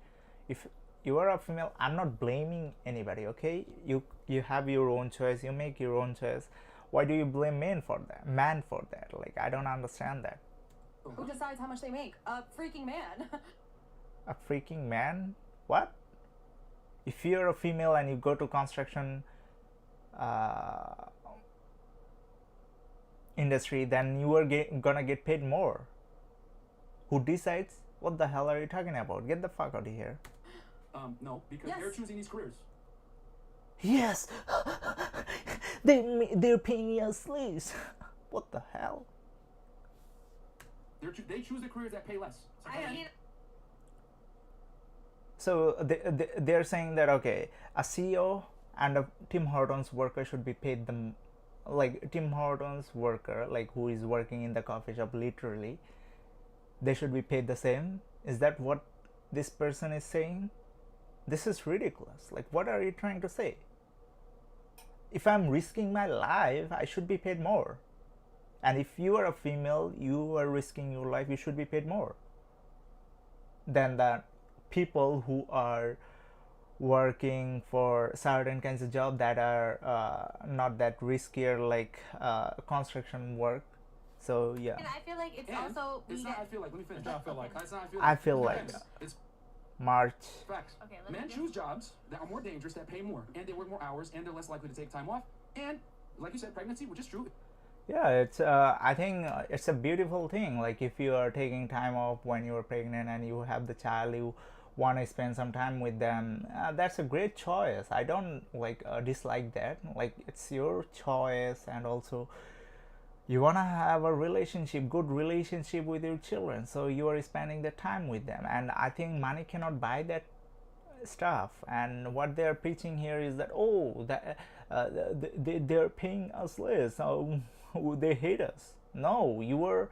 If you are a female, I'm not blaming anybody. Okay, you have your own choice. You make your own choice. Why do you blame man for that? Like, I don't understand that. Who decides how much they make? A freaking man. A freaking man? What? If you're a female and you go to construction industry, then you are gonna get paid more. who decides? What the hell are you talking about? Get the fuck out of here. No, because Yes. they're choosing these careers. Yes, they're paying us slaves. What the hell? They choose the careers that pay less. So I mean, So they're saying that okay, a CEO and a Tim Hortons worker should be paid the like Tim Hortons worker, like who is working in the coffee shop literally, they should be paid the same. Is that what this person is saying? This is ridiculous. Like, what are you trying to say? If I'm risking my life, I should be paid more. And if you are a female, you are risking your life, you should be paid more than the people who are working for certain kinds of job that are not that riskier, like construction work. So yeah, And I feel like it's And also it's we not. get- I feel like. Let me finish. It's not feel like. It's not. I feel like Facts. It's March. facts. Okay, let me Men just- choose jobs that are more dangerous, that pay more, and they work more hours, and they're less likely to take time off. And like you said, pregnancy, which is true. Yeah, it's I think it's a beautiful thing. Like if you are taking time off when you are pregnant and you have the child, you want to spend some time with them. That's a great choice. I don't like dislike that. Like it's your choice, and also you want to have a relationship, good relationship with your children. So you are spending the time with them, and I think money cannot buy that stuff. And what they're preaching here is that they're paying us less, so they hate us. No, you were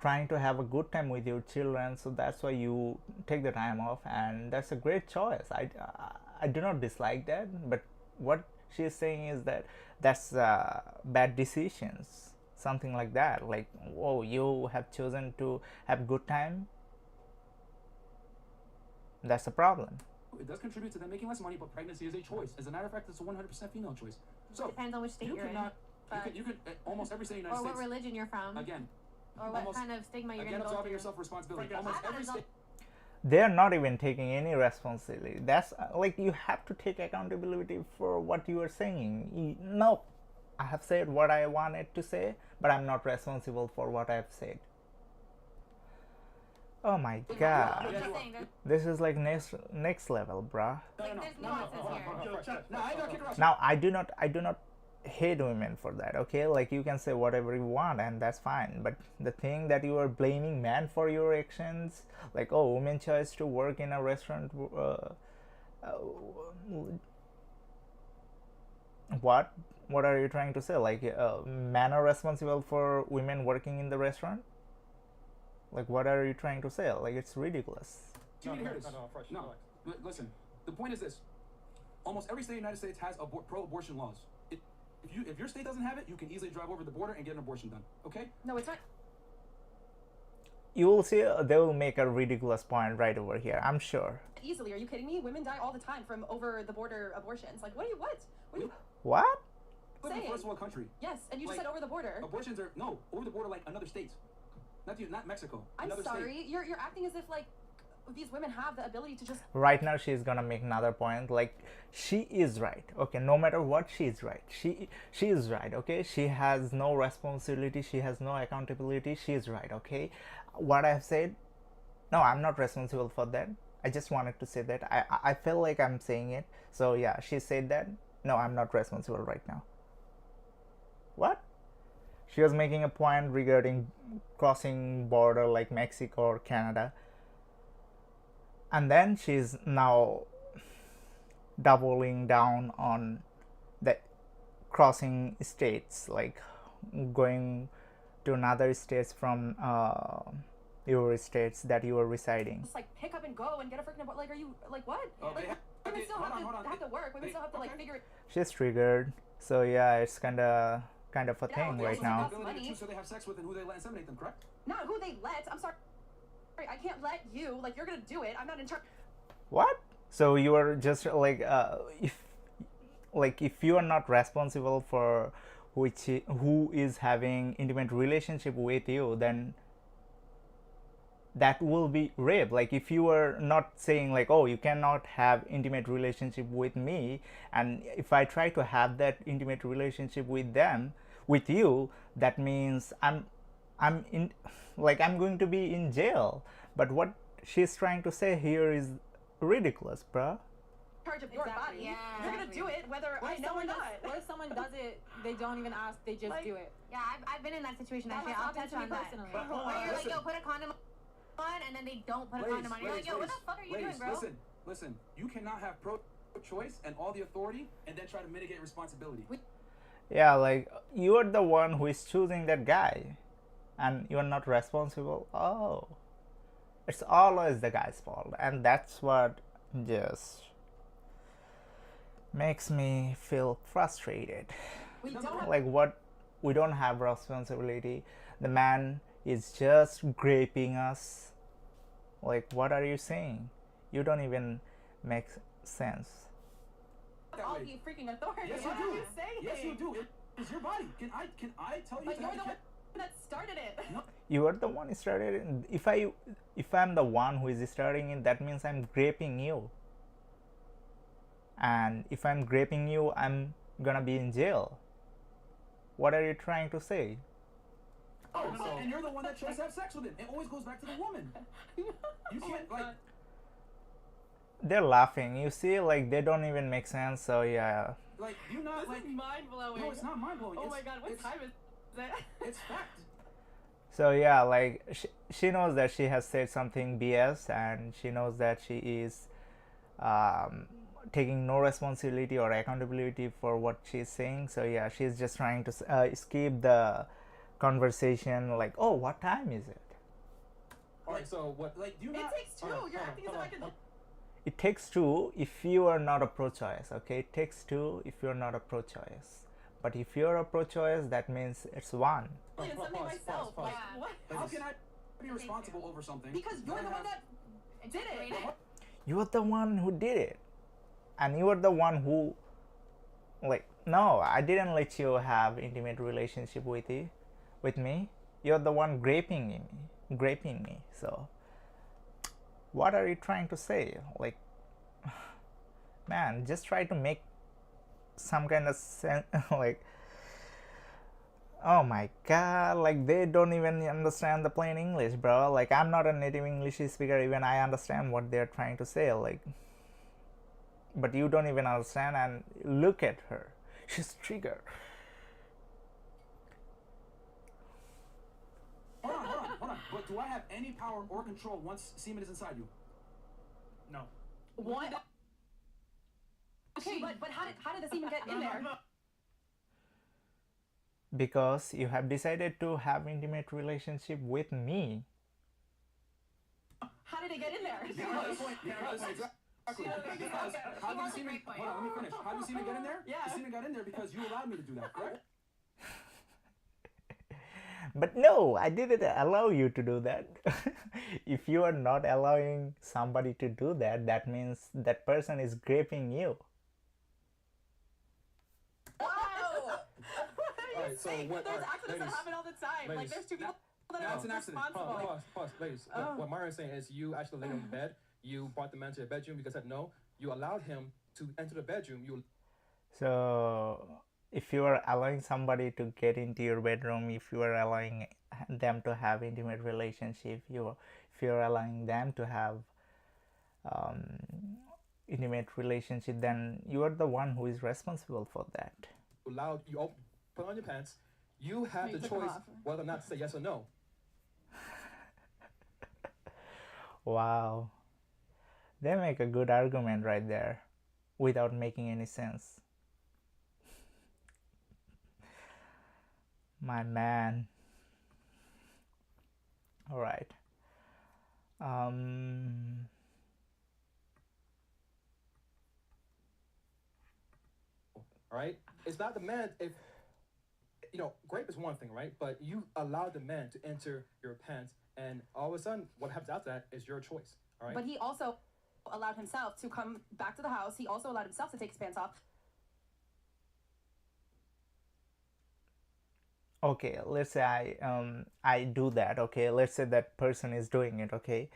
trying to have a good time with your children, so that's why you take the time off, and that's a great choice. I do not dislike that, but what she is saying is that that's bad decisions, something like that. Like, whoa, you have chosen to have good time, that's the problem. It does contribute to them making less money, but pregnancy is a choice. As a matter of fact, it's a 100% female choice. So depends on which state you you're in, cannot. but- You can almost every state in the United or what States. religion you're from, Again, or what almost- kind of stigma you're again, gonna go absolving through. yourself of responsibility. Frank, Almost I'm every not state. They're not even taking any responsibility. That's like, you have to take accountability for what you are saying. No, I have said what I wanted to say, but I'm not responsible for what I have said. Oh my I'm god, just you are. saying that this is like next level, bruh. like, there's nuances hold on, here. hold on, Yo, Frank. check, No, I ain't gonna kick her out. Now I do not hate women for that, okay? Like, you can say whatever you want, and that's fine, but the thing that you are blaming men for your actions, like, oh, women choice to work in a restaurant, what are you trying to say? Like, men are responsible for women working in the restaurant? Like, what are you trying to say? Like, it's ridiculous. You need to hear this. No, fresh. No. relax. Listen, the point is this: almost every state in the United States has pro-abortion laws. If your state doesn't have it, you can easily drive over the border and get an abortion done. Okay? No, it's not. You will see they will make a ridiculous point right over here, I'm sure. Easily. Are you kidding me? Women die all the time from over the border abortions. Like, what? What are you What? Live in a saying? first world country. Yes, and you just Like, said over the border. Abortions are no over the border, like another state, not Mexico. I'm another sorry. State. You're acting as if like these women have the ability to just. Right now she's gonna make another point. Like, she is right, okay? No matter what, she is right. She is right, okay? She has no responsibility, she has no accountability, she is right, okay? What I have said, no, I'm not responsible for that. I just wanted to say that. I feel like I'm saying it. So yeah, she said that. No, I'm not responsible right now. What? She was making a point regarding crossing border like Mexico or Canada, and then she's now doubling down on the crossing states, like going to another states from your states that you are residing. Just like pick up and go and get a freaking abort. Like, are you like what? Okay. Like, women still Hold have on. to work. Women still have to like Okay. figure it. She's triggered, so yeah, it's kind of a Yeah, thing they right also now. have Ability to money. choose who they have sex with and who they let inseminate them, correct? Not who they let. I'm sorry. I can't let you. Like, you're gonna do it. I'm not in charge. What? So you are just like, if you are not responsible for who is having intimate relationship with you, then that will be rape. Like, if you are not saying like, oh, you cannot have intimate relationship with me, and if I try to have that intimate relationship with you, that means I'm I'm in, like I'm going to be in jail. But what she's trying to say here is ridiculous, bruh. Charge of your Exactly. body. Yeah. You're gonna do it whether What I if know or someone does? not. What if someone does it? They don't even ask. They just Like- do it. Yeah, I've been in that situation That actually. has I'll happened touch to me on that. personally. But hold Where on, you're like, listen. yo, put a condom on, and then they don't put a Ladies, condom on. You're like, ladies, yo, what ladies, the fuck are you ladies, doing, bro? Listen. You cannot have pro-choice and all the authority and then try to mitigate responsibility. Yeah, like you're the one who is choosing that guy, and you're not responsible. Oh, it's always the guy's fault, and that's what just makes me feel frustrated. We don't have Like, what? We don't have responsibility. The man is just graping us. Like, what are you saying? You don't even make sense. That all way. the freaking authority. Yes, What you are do. you saying? Yes, you do. It's your body. Can I tell you But to you're have the a one kid? that started it. You are the one who started it. If I'm the one who is starting it, that means I'm graping you. And if I'm graping you, I'm gonna be in jail. What are you trying to say? Oh, and you're the one that chose to have sex with him. It always goes back to the woman. You can't like. They're laughing. You see, like they don't even make sense. So yeah. Like, do you not This like? is mind blowing. No, it's not mind blowing. Oh my god, what it's, time is it? It's fact. So yeah, like she knows that she has said something BS, and she knows that she is taking no responsibility or accountability for what she's saying. So yeah, she's just trying to skip the conversation. Like, oh, what time is it? Alright, so what? Like, do you It not? takes two. You're acting as if I can. It takes two if you are not a pro-choice. Okay, it takes two if you're not a pro-choice. But if you're a pro-choice, that means it's one. And something myself. pause. Like, Yeah. what? How can I be responsible over something? Because you're the one that did Exactly. it. You're the one who did it, and you are the one who, like, no, I didn't let you have intimate relationship with me. You're the one graping me. So what are you trying to say? Like, man, just try to make some kind of sense. Like, oh my god, like they don't even understand the plain English, bro. Like, I'm not a native English speaker. Even I understand what they're trying to say. Like, but you don't even understand. And look at her, she's triggered. Hold on. But do I have any power or control once semen is inside you? No. What? Okay, but how did the semen get in there? Because you have decided to have intimate relationship with me. How did it get in there? Because exactly. Because how did the semen? Hold on, let me finish. How did the semen get in there? Yeah. The semen got in there because you allowed me to do that, correct? But no, I didn't allow you to do that. If you are not allowing somebody to do that, that means that person is graping you. Wow! Alright, so what? There's Alright, accidents that ladies. happen all the time. Like Ladies. there's two people that That's are an accident. responsible. Pause, ladies. What Mario is saying is you actually laid him in bed. You brought the man to the bedroom because said no. You allowed him to enter the bedroom. So if you are allowing somebody to get into your bedroom, if you are allowing them to have intimate relationship, if you are allowing them to have intimate relationship, then you are the one who is responsible for that. allowed you put on your pants. You have You the took them choice off. whether or not to say yes or no. Wow, they make a good argument right there without making any sense. My man. All right. All right, it's not the man. If you know, grape is one thing, right? But you allowed the man to enter your pants, and all of a sudden, what happens after that is your choice. All right. But he also allowed himself to come back to the house. He also allowed himself to take his pants off. Okay, let's say I do that. Okay, let's say that person is doing it. Okay,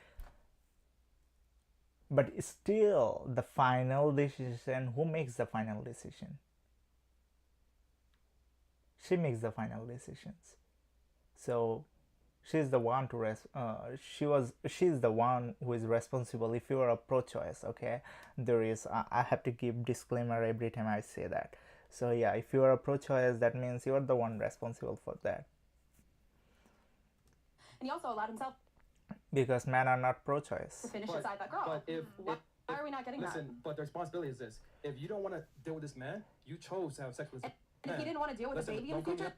but still the final decision, who makes the final decision? She makes the final decisions. So She's the one to she's the one who is responsible if you are a pro-choice. Okay, there is I have to give disclaimer every time I say that. So yeah, if you are a pro-choice, that means you are the one responsible for that, And he also allowed himself because men are not pro-choice. to finish inside that girl. But if Why are we not getting listen, but the responsibility is this: if you don't want to deal with this man, you chose to have sex with this And if he didn't want to deal with Listen, the baby in the don't come future,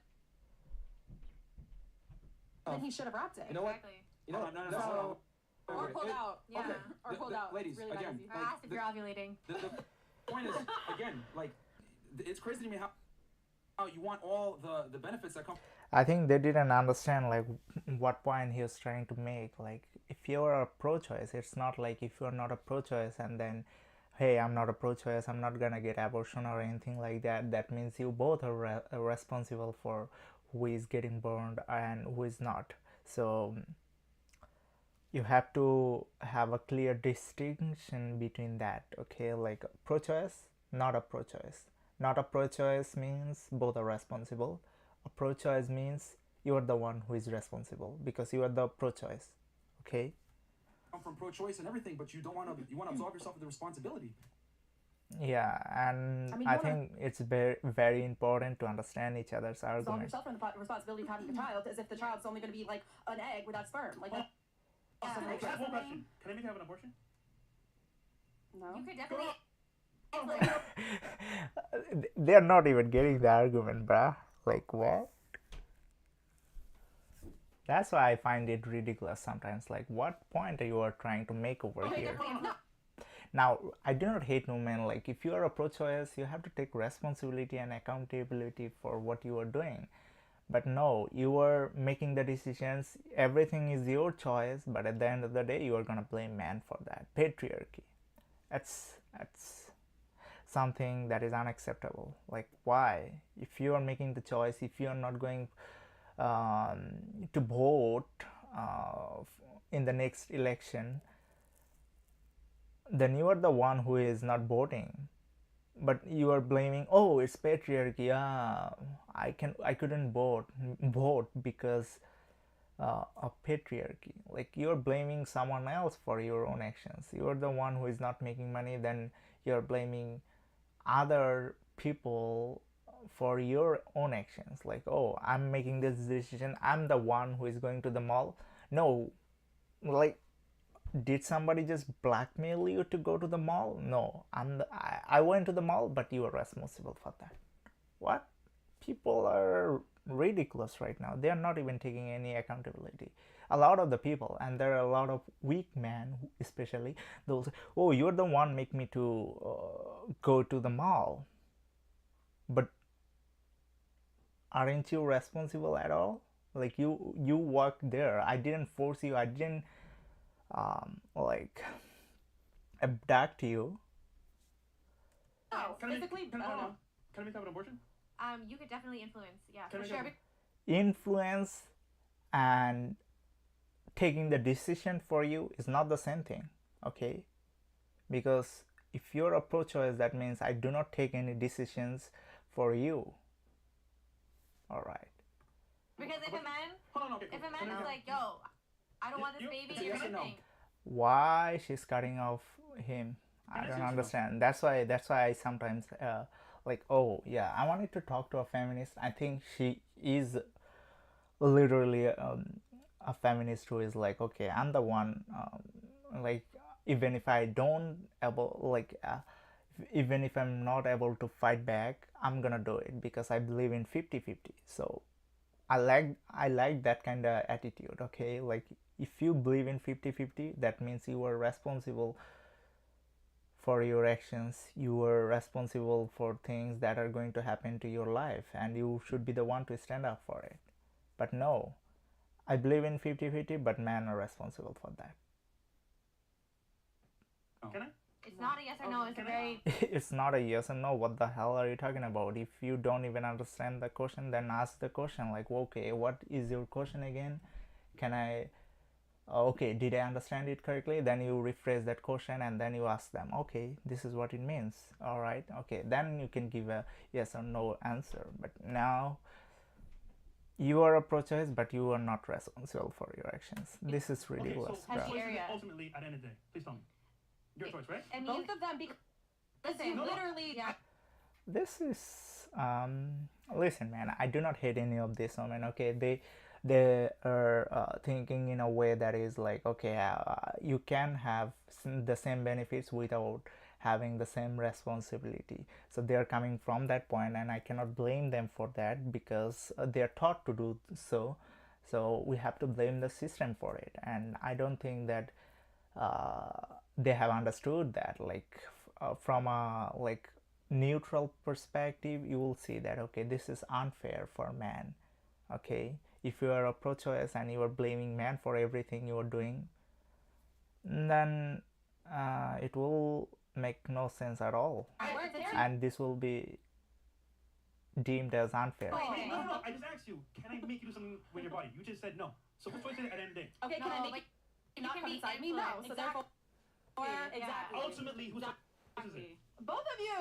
then he should have wrapped it. You know what? Exactly. You know, No, no, let's- no. Or wait, pulled it- out. Yeah. Okay. Or pulled out. Ladies, Really bad again, disease. Or ask if you're ovulating. the point is, again, like, it's crazy to me how you want all the benefits that come. I think they didn't understand like what point he was trying to make. Like if you're a pro-choice, it's not like if you're not a pro-choice and then, hey, I'm not a pro-choice, I'm not gonna get abortion or anything like that. That means you both are responsible for who is getting burned and who is not. So you have to have a clear distinction between that. Okay, like pro-choice, not a pro-choice. Not a pro-choice means both are responsible. A pro-choice means you are the one who is responsible because you are the pro-choice. Okay. Come from pro-choice and everything, but you don't want to. You want to absolve yourself of the responsibility. Yeah, and I mean, I you wanna- think it's very very important to understand each other's Absolve argument. yourself from the responsibility of having a child, as if the child's only going to be like an egg without sperm. Like, Yeah, Can I that's ask one the question? Can I make have an abortion? no. You could definitely. They're not even getting the argument, bruh. Like what? That's why I find it ridiculous sometimes. Like, what point are you trying to make over here? No. Now, I do not hate women. Like, if you are a pro-choice, you have to take responsibility and accountability for what you are doing. But no, you are making the decisions. Everything is your choice. But at the end of the day, you are gonna blame man for that patriarchy. That's something that is unacceptable. Like, why? If you are making the choice, if you are not going to vote in the next election, then you are the one who is not voting. But you are blaming, oh, it's patriarchy. Yeah, I couldn't vote because of patriarchy. Like, you're blaming someone else for your own actions. You're the one who is not making money, then you're blaming other people for your own actions. Like, oh, I'm making this decision, I'm the one who is going to the mall. No, like, did somebody just blackmail you to go to the mall? No, I went to the mall, but you are responsible for that. What? People are ridiculous right now. They are not even taking any accountability. A lot of the people, and there are a lot of weak men, especially those. Oh, you're the one make me to go to the mall, but aren't you responsible at all? Like, you work there. I didn't force you. I didn't like abduct you. No, Can I make, physically, can, I hold don't on. know. Can I make have an abortion? You could definitely influence. Yeah, Can for I sure. get- Influence and taking the decision for you is not the same thing. Okay, because if you're a pro-choice, that means I do not take any decisions for you. All right. Because if a man, Hold on, okay. if a Can man I is have- like, yo, I don't want this You- baby, it's a you're yes or no. nothing. Why she's cutting off him? I Can I don't say understand. That's why I sometimes like, oh yeah, I wanted to talk to a feminist. I think she is literally a feminist who is like, okay, I'm the one, like, even if I don't able, like, even if I'm not able to fight back, I'm gonna do it because I believe in 50-50. So I like that kind of attitude. Okay, like, if you believe in 50-50, that means you are responsible for your actions. You are responsible for things that are going to happen to your life, and you should be the one to stand up for it. But no, I believe in 50-50, but men are responsible for that. Can I? It's not a yes or no. It's a Can I- very. It's not a yes or no. What the hell are you talking about? If you don't even understand the question, then ask the question. Like, okay, what is your question again? Can I? Okay, did I understand it correctly? Then you rephrase that question and then you ask them, okay, this is what it means. All right, okay, then you can give a yes or no answer. But now you are a pro-choice, but you are not responsible for your actions. This is Okay, ridiculous, so bro. whose choice is it area. ultimately at the end of the day? Please tell me. Your choice, right? I mean, Both of them, because listen, No, no. literally, yeah. This is listen, man, I do not hate any of this women. Okay, they are thinking in a way that is like, okay, you can have the same benefits without having the same responsibility. So they are coming from that point, and I cannot blame them for that, because they are taught to do so. So we have to blame the system for it, and I don't think that they have understood that. Like from a like neutral perspective, you will see that, okay, this is unfair for men. Okay, if you are a pro-choice and you are blaming men for everything you are doing, then it will make no sense at all, and this will be deemed as unfair. Wait, no. I just asked you, can I make you do something with your body? You just said no. So whose choice is it at the end of the day? okay, can I No, make like, you not can come be inside me? No. influenced. So therefore, Yeah. exactly. Ultimately, whose choice is it? Both of you.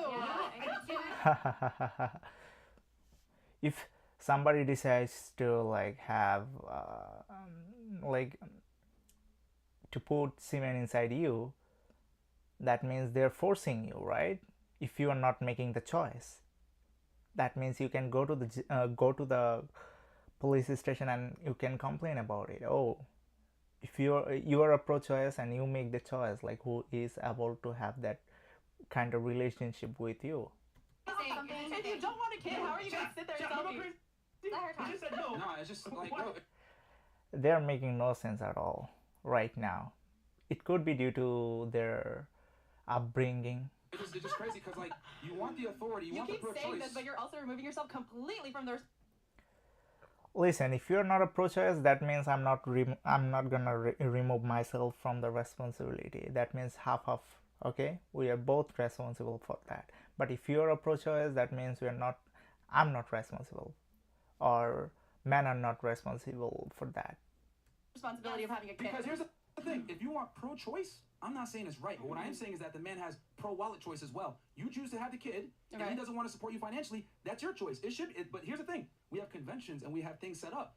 Yeah, If somebody decides to like have like to put semen inside you, that means they're forcing you, right? If you are not making the choice, that means you can go to the police station and you can complain about it. Oh, if you are a pro-choice and you make the choice, like, who is able to have that kind of relationship with you? If you don't want a kid, how are you gonna sit there and tell me? let her You talk. just said no. No, it's just like, bro, They're making no sense at all right now. It could be due to their upbringing. it's just crazy because, like, you want the authority, you You want the keep saying pro-choice. this, but you're also removing yourself completely from their. Listen, if you're not a pro-choice, that means I'm not gonna remove myself from the responsibility. That means half of, okay, we are both responsible for that. But if you're a pro-choice, that means I'm not responsible, or men are not responsible for that. Responsibility of having a kid. Because here's the thing: if you want pro-choice, I'm not saying it's right, but what I am saying is that the man has pro-wallet choice as well. You choose to have the kid, and he doesn't want to support you financially. That's your choice. But here's the thing: we have conventions and we have things set up.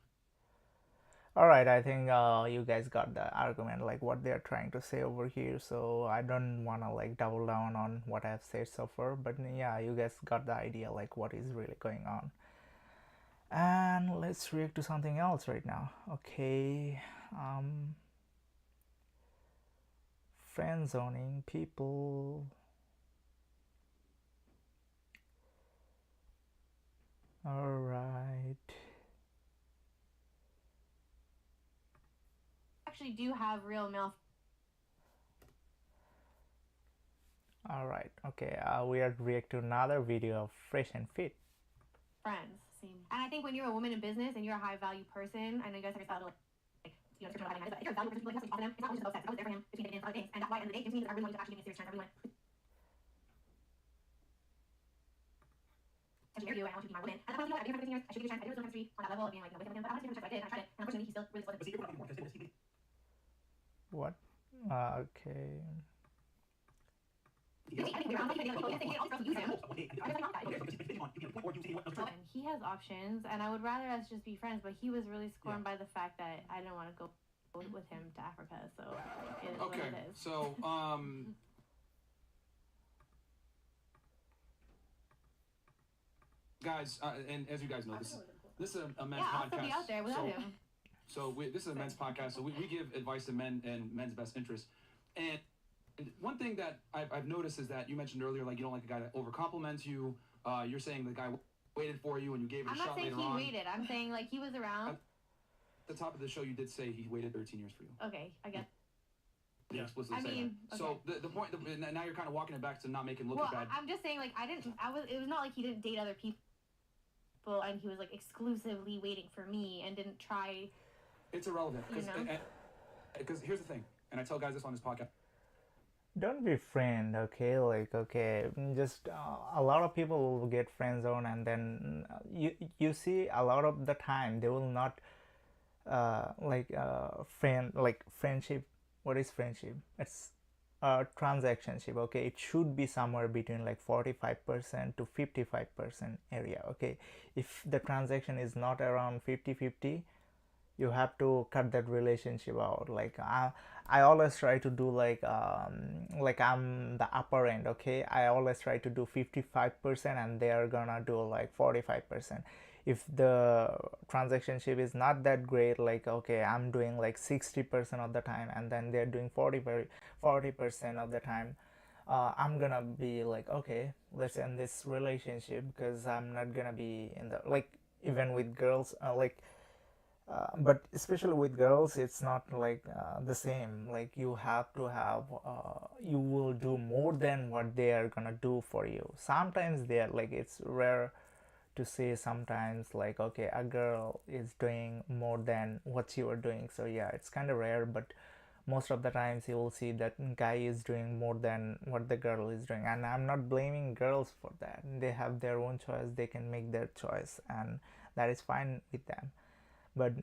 All right, I think you guys got the argument, like what they're trying to say over here. So I don't want to like double down on what I've said so far, but yeah, you guys got the idea, like what is really going on. And let's react to something else right now. Okay, friend zoning people. All right. Actually, do have real male All right. Okay. We are react to another video of Fresh and Fit. friends. And I think when you're a woman in business and you're a high value person, I know you guys have about like you know, description of what I mean, but if you're a value person, like that's what you offer them. It's not always just about sex. I was there for him between dating and other things, and that's why at the end of the day, it means I really want you to actually give me a serious chance. I really want to marry you, and I want you to be my woman. And I thought, you know what, I've been here for 15 years. I should give you a chance. I did really chemistry on that level of being like, you know, with him, but I wanted to give him a chance. So I did, and I tried it, and unfortunately, he still really wasn't. But see, you're not anymore because What? Okay. And he has options, and I would rather us just be friends. But he was really scorned by the fact that I didn't want to go with him to Africa. So it is what Okay, it is. so guys, and as you guys know, this is a men's Yeah, I'll podcast. still be out there without him. So this is a men's podcast. So we give advice to men and men's best interest. And one thing that I've noticed is that you mentioned earlier, like, you don't like a guy that over compliments you. You're saying the guy waited for you and you gave it I'm a not shot saying later he on. wait. I'm saying like he was around. At the top of the show, you did say he waited 13 years for you. Okay, I guess. You Yeah. explicitly I say mean, that. So the point, now you're kind of walking it back to not making it look Well, bad. I'm just saying like it was not like he didn't date other people, and he was like exclusively waiting for me and didn't try. It's irrelevant You know? because here's the thing, and I tell guys this on this podcast. Don't be friend, okay? Like, okay, just a lot of people will get friend zone, and then you see a lot of the time they will not friendship. What is friendship? It's transactionship, okay, it should be somewhere between like 45% to 55% area, okay. If the transaction is not around 50-50, you have to cut that relationship out. Like I always try to do like I'm the upper end, okay. I always try to do 55% and they are gonna do like 45%. If the transactionship is not that great, like okay, I'm doing like 60% of the time and then they're doing 40% of the time, I'm gonna be like, okay, let's end this relationship, because I'm not gonna be in the, like, even with girls, but especially with girls, it's not like the same. Like you have to have you will do more than what they are gonna do for you. Sometimes they are like, it's rare to say sometimes like, okay, a girl is doing more than what you are doing, so yeah, it's kind of rare, but most of the times you will see that guy is doing more than what the girl is doing. And I'm not blaming girls for that. They have their own choice, they can make their choice, and that is fine with them. But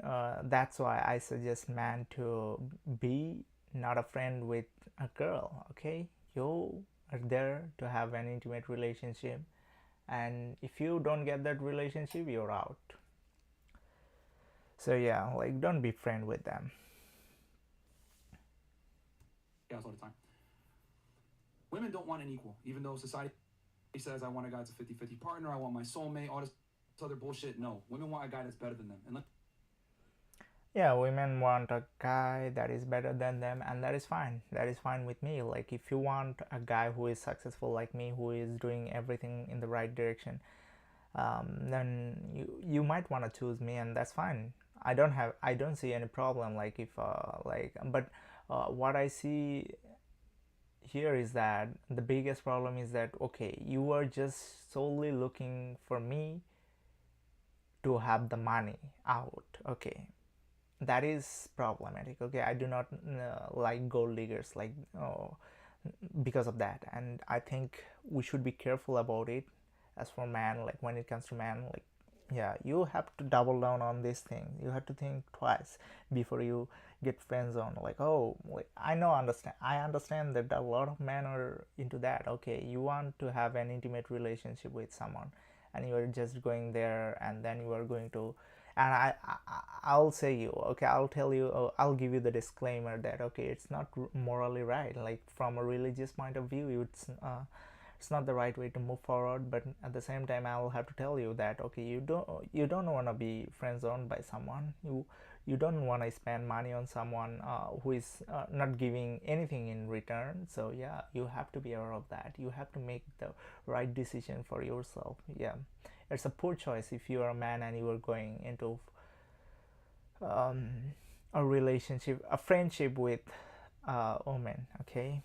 that's why I suggest man to be not a friend with a girl, okay. You are there to have an intimate relationship, and if you don't get that relationship, you're out. So yeah, like, don't be friend with them. Guys all the time. Women don't want an equal, even though society says I want a guy that's a 50-50 partner, I want my soulmate, all this other bullshit. No, women want a guy that's better than them. And Yeah, women want a guy that is better than them, and that is fine. That is fine with me. Like, if you want a guy who is successful like me, who is doing everything in the right direction, then you might want to choose me, and that's fine. I don't see any problem. Like, if but what I see here is that the biggest problem is that, okay, you are just solely looking for me to have the money out, okay. That is problematic, okay. I do not like gold diggers, like, because of that. And I think we should be careful about it. As for man, like, when it comes to man, like, yeah, you have to double down on this thing. You have to think twice before you get friend zone. Like, oh, like, I understand that a lot of men are into that, okay. You want to have an intimate relationship with someone, and you are just going there, and then you are going to, and I'll say you, okay, I'll tell you, I'll give you the disclaimer that, okay, it's not morally right. Like, from a religious point of view, it's not the right way to move forward. But at the same time, I will have to tell you that, okay, you don't want to be friend zoned by someone. You don't want to spend money on someone who is not giving anything in return. So yeah, you have to be aware of that. You have to make the right decision for yourself. Yeah, it's a poor choice if you are a man and you are going into a relationship, a friendship with a woman, okay.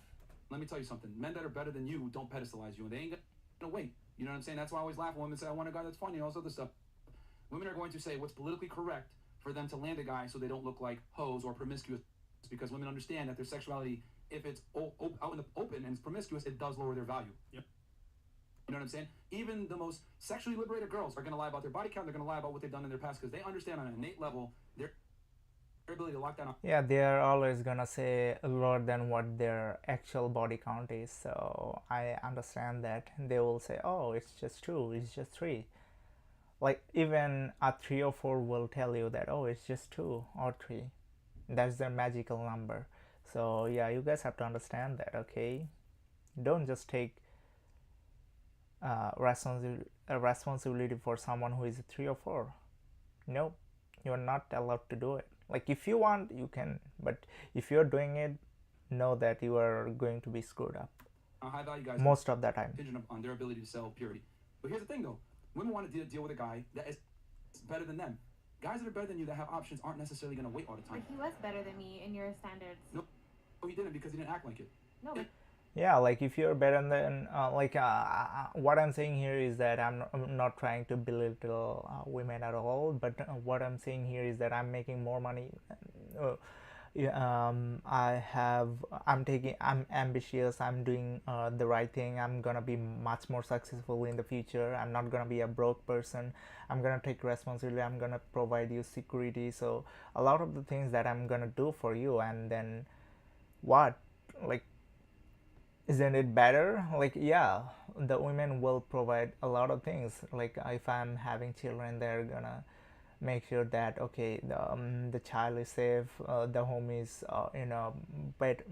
let me tell you something. Men that are better than you don't pedestalize you, and they ain't gonna wait. You know what I'm saying? That's why I always laugh when women say, I want a guy that's funny and all this other stuff. Women are going to say what's politically correct for them to land a guy so they don't look like hoes or promiscuous, because women understand that their sexuality, if it's out in the open and it's promiscuous, it does lower their value. Yep. You know what I'm saying? Even the most sexually liberated girls are going to lie about their body count. They're going to lie about what they've done in their past, because they understand on an innate level their ability to lock down. Yeah, they are always gonna say lower than what their actual body count is. So I understand that. They will say, oh, it's just 2, it's just 3. Like, even a 3 or 4 will tell you that, oh, it's just 2 or 3. That's their magical number. So yeah, you guys have to understand that, okay. Don't just take responsibility for someone who is a 3 or 4. No, you're not allowed to do it. Like, if you want, you can, but if you're doing it, know that you are going to be screwed up High value guys most of the time. contingent on their ability to sell purity. But here's the thing, though. Women want to deal with a guy that is better than them. Guys that are better than you, that have options, aren't necessarily going to wait all the But time. he was better than me in your standards. No, he didn't, because he didn't act like it. No, but Yeah, like, if you're better than what I'm saying here is that I'm not trying to belittle women at all, but what I'm saying here is that I'm making more money. I'm ambitious, I'm doing the right thing, I'm gonna be much more successful in the future, I'm not gonna be a broke person, I'm gonna take responsibility, I'm gonna provide you security. So a lot of the things that I'm gonna do for you, and then what, like, isn't it better? Like, yeah, the women will provide a lot of things. Like, if I'm having children, they're gonna make sure that okay, the child is safe, the home is bed,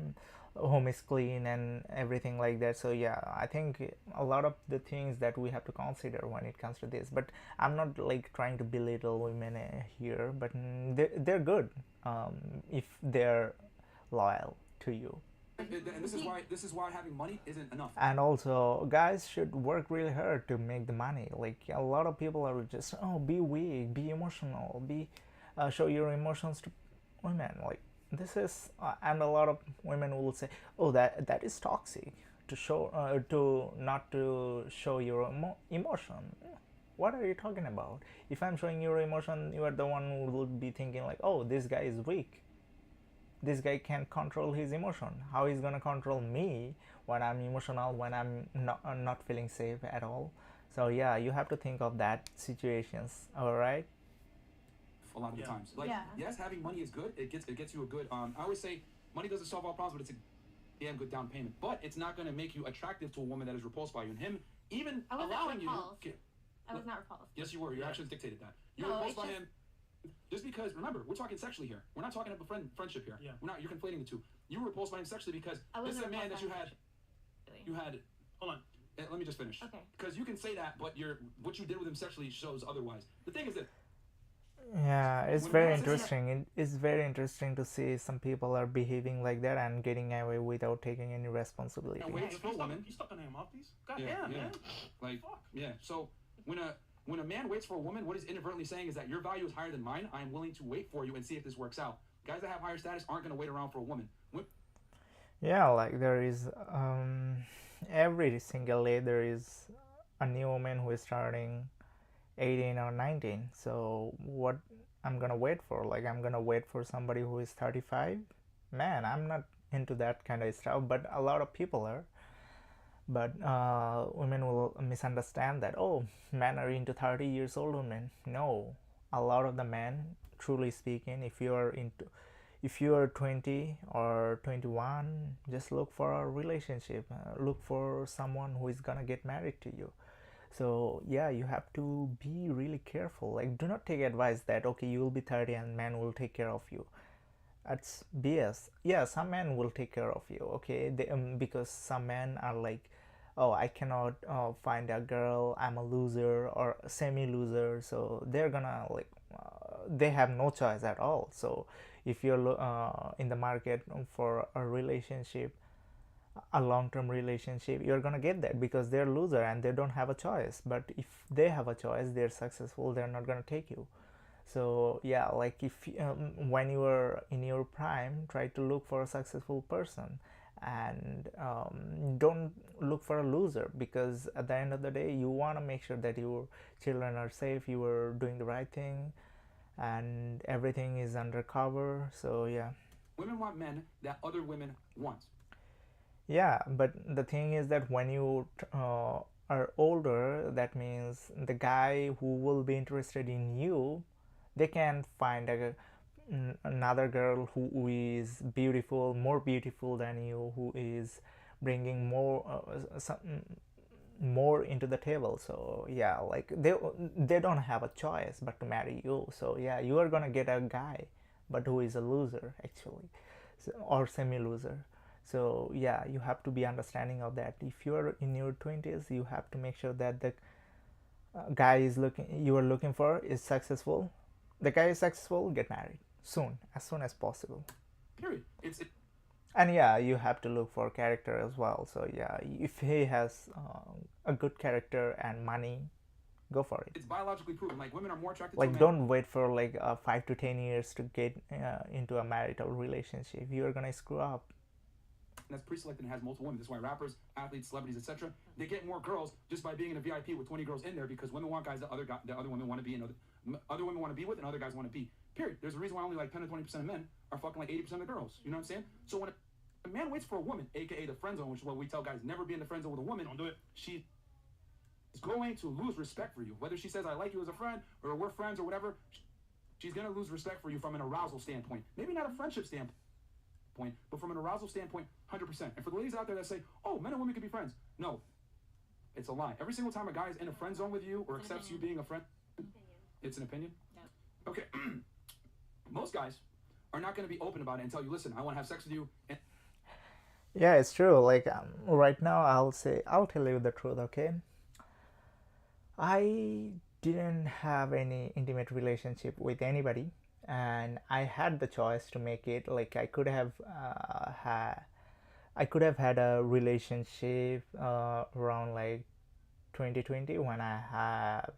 home is clean and everything like that. So yeah, I think a lot of the things that we have to consider when it comes to this. But I'm not like trying to belittle women here, but they're good if they're loyal to you. And this is why having money isn't enough. And also guys should work really hard to make the money. Like a lot of people are just, oh, be weak, be emotional, be show your emotions to women. Like this is and a lot of women will say, oh, that is toxic to show to not to show your emotion. What are you talking about? If I'm showing your emotion, you are the one who will be thinking like, oh, this guy is weak, this guy can't control his emotion. How he's gonna control me when I'm emotional, when I'm not feeling safe at all? So yeah, you have to think of that situations. All right. A lot of the times, like yes, having money is good. It gets you a good. I always say money doesn't solve all problems, but it's a damn good down payment. But it's not going to make you attractive to a woman that is repulsed by you. And him even I was not allowing you. repulsed. I was not repulsed. Yes, you were. Your actions dictated that. You were No, repulsed by it's him. Just because, remember, we're talking sexually here. We're not talking about friendship here. Yeah. We're not. You're conflating the two. You were repulsed by him sexually because I this is wasn't a man that repulsed you by had. him sexually. You had. Hold on. Let me just finish. Okay. Because you can say that, but what you did with him sexually shows otherwise. The thing is that. Yeah, it's When very man says that- interesting. It is very interesting to see some people are behaving like that and getting away without taking any responsibility. And waits for a woman. You stuck on him off these? God Yeah, damn, yeah. man. Like, Fuck. yeah. So when a man waits for a woman, what he's inadvertently saying is that your value is higher than mine. I am willing to wait for you and see if this works out. Guys that have higher status aren't going to wait around for a woman. Yeah, like there is every single day there is a new woman who is starting 18 or 19. So what I'm gonna wait for? Like I'm gonna wait for somebody who is 35? Man, I'm not into that kind of stuff, but a lot of people are. But women will misunderstand that, oh, men are into 30 years old women. No, a lot of the men, truly speaking, if you are 20 or 21, just look for a relationship, look for someone who is gonna get married to you. So yeah, you have to be really careful. Like do not take advice that okay, you will be 30 and man will take care of you. That's BS. Yeah, some men will take care of you, okay, because some men are like, oh, I cannot find a girl, I'm a loser or semi loser, so they're gonna like they have no choice at all. So if you're in the market for a relationship, a long-term relationship, you're gonna get that because they're loser and they don't have a choice. But if they have a choice, they're successful, they're not gonna take you. So yeah, like if when you are in your prime, try to look for a successful person and don't look for a loser, because at the end of the day you want to make sure that your children are safe, you are doing the right thing, and everything is undercover. So yeah. Women want men that other women want. Yeah, but the thing is that when you are older, that means the guy who will be interested in you, they can find another girl who is beautiful, more beautiful than you, who is bringing more into the table. So yeah, like they don't have a choice but to marry you. So yeah, you are gonna get a guy, but who is a loser actually, so, or semi loser. So yeah, you have to be understanding of that. If you are in your 20s, you have to make sure that the guy you are looking for is successful. The guy is successful, get married soon, as soon as possible. Period. And yeah, you have to look for character as well. So yeah, if he has a good character and money, go for it. It's biologically proven. Like women are more attracted Like to a man. don't wait for like 5 to 10 years to get into a marital relationship. You are gonna screw up. That's pre-selected and has multiple women. That's why rappers, athletes, celebrities, etc. They get more girls just by being in a VIP with 20 girls in there, because women want guys that other women want to be, and other women want to be with, and other guys want to be. Period. There's a reason why only like 10 to 20% of men are fucking like 80% of girls. You know what I'm saying? So when a man waits for a woman, aka the friend zone, which is what we tell guys, never be in the friend zone with a woman. Don't do it. She is going to lose respect for you. Whether she says I like you as a friend or we're friends or whatever, she's gonna lose respect for you from an arousal standpoint. Maybe not a friendship standpoint. standpoint, but from an arousal standpoint, 100%. And for the ladies out there that say, oh, men and women can be friends, no, it's a lie. Every single time a guy is in a friend zone with you or accepts you being a friend, it's an opinion? Yeah. Okay. Most guys are not going to be open about it and tell you, listen, I want to have sex with you. And Yeah, it's true. Like right now, I'll tell you the truth. Okay, I didn't have any intimate relationship with anybody, and I had the choice to make it. Like I could have had a relationship around like 2020 when I have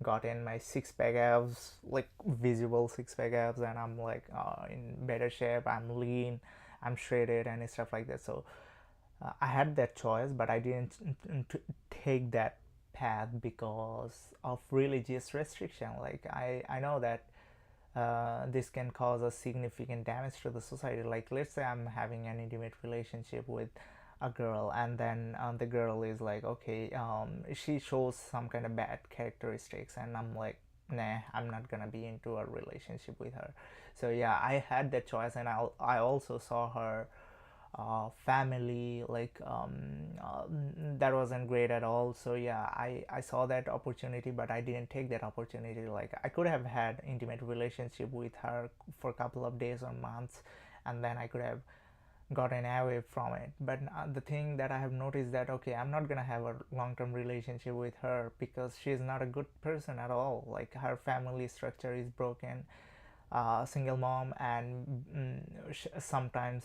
gotten my six pack abs, like visible six pack abs, and I'm like in better shape. I'm lean, I'm shredded, and stuff like that. So I had that choice, but I didn't take that path because of religious restriction. Like I know that this can cause a significant damage to the society. Like let's say I'm having an intimate relationship with a girl, and then the girl is like, okay, she shows some kind of bad characteristics, and I'm like, nah, I'm not gonna be into a relationship with her. So yeah, I had that choice, and I also saw her family, like that wasn't great at all. So yeah, I saw that opportunity, but I didn't take that opportunity. Like I could have had intimate relationship with her for a couple of days or months, and then I could have gotten away from it. But the thing that I have noticed that, okay, I'm not gonna have a long-term relationship with her because she's not a good person at all. Like her family structure is broken, single mom, and sometimes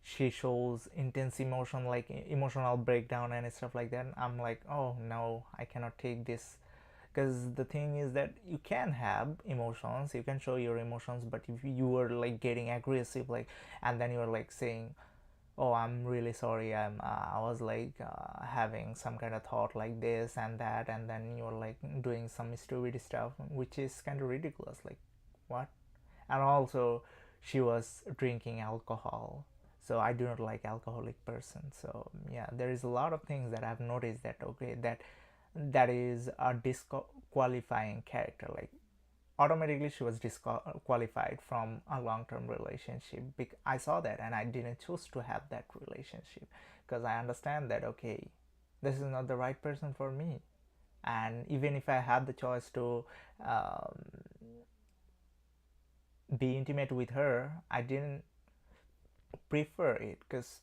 she shows intense emotion, like emotional breakdown and stuff like that. I'm like, oh no, I cannot take this. Because the thing is that you can have emotions, you can show your emotions, but if you are like getting aggressive, like, and then you're like saying, oh, I'm really sorry, I was like having some kind of thought like this and that, and then you're like doing some stupid stuff, which is kind of ridiculous. Like, what? And also she was drinking alcohol, so I do not like alcoholic person. So yeah, there is a lot of things that I've noticed that, okay, that is a disqualifying character. Like automatically she was disqualified from a long-term relationship. I saw that and I didn't choose to have that relationship because I understand that, okay, this is not the right person for me. And even if I had the choice to be intimate with her, I didn't prefer it because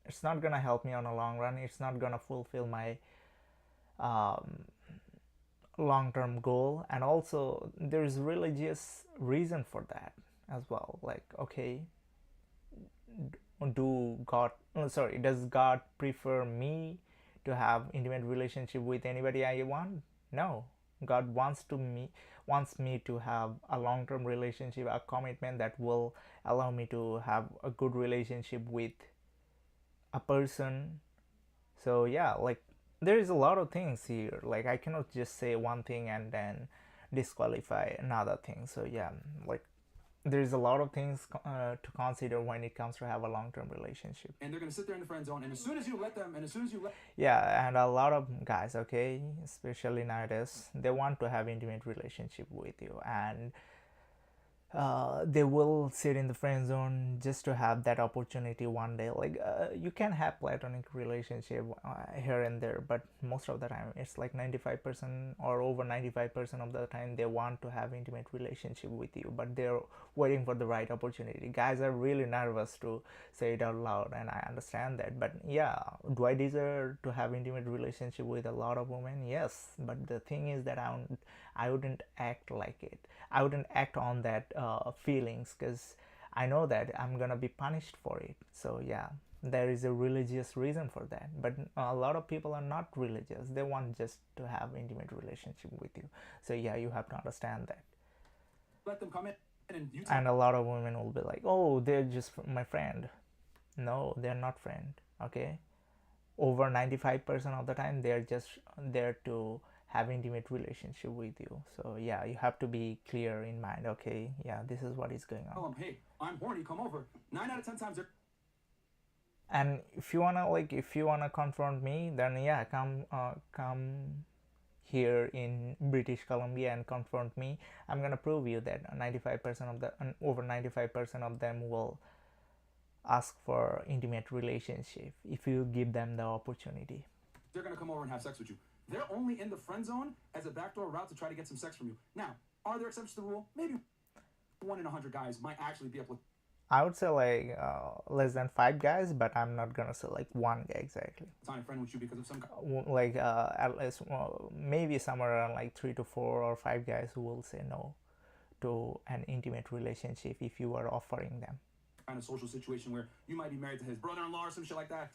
it's not gonna help me on a long run. It's not gonna fulfill my long-term goal, and also there's religious reason for that as well. Like, okay, does God prefer me to have intimate relationship with anybody I want? No. God wants me to have a long-term relationship, a commitment that will allow me to have a good relationship with a person. So yeah, like there is a lot of things here. Like I cannot just say one thing and then disqualify another thing. So yeah, like there is a lot of things to consider when it comes to have a long-term relationship. And they're going to sit there in the friend zone, and as soon as you let them, Yeah, and a lot of guys, okay, especially nowadays, they want to have intimate relationship with you, and they will sit in the friend zone just to have that opportunity one day. Like you can have platonic relationship here and there, but most of the time it's like 95% or over 95% of the time they want to have intimate relationship with you, but they're waiting for the right opportunity. Guys are really nervous to say it out loud, and I understand that. But yeah, do I deserve to have intimate relationship with a lot of women? Yes, but the thing is that I wouldn't act like it. I wouldn't act on that feelings because I know that I'm gonna be punished for it. So yeah, there is a religious reason for that. But a lot of people are not religious. They want just to have intimate relationship with you. So yeah, you have to understand that. let them come in and you And a lot of women will be like, oh, they're just my friend. No, they're not friend. Okay, over 95% of the time they're just there to have intimate relationship with you. So yeah, you have to be clear in mind, okay, yeah, this is what is going tell on. them, hey, I'm horny, come over. 9 out of 10 times they're And if you wanna confront me, then yeah, come here in British Columbia and confront me. I'm gonna prove you that 95% of the over 95% of them will ask for intimate relationship if you give them the opportunity. They're gonna come over and have sex with you. They're only in the friend zone as a backdoor route to try to get some sex from you. Now, are there exceptions to the rule? Maybe 1 in 100 guys might actually be able to. I would say like less than 5 guys, but I'm not gonna say like 1 guy exactly. Time friend with you because of some. Like at least maybe somewhere around like 3 to 4 or 5 guys who will say no to an intimate relationship if you are offering them. Kind of social situation where you might be married to his brother-in-law or some shit like that,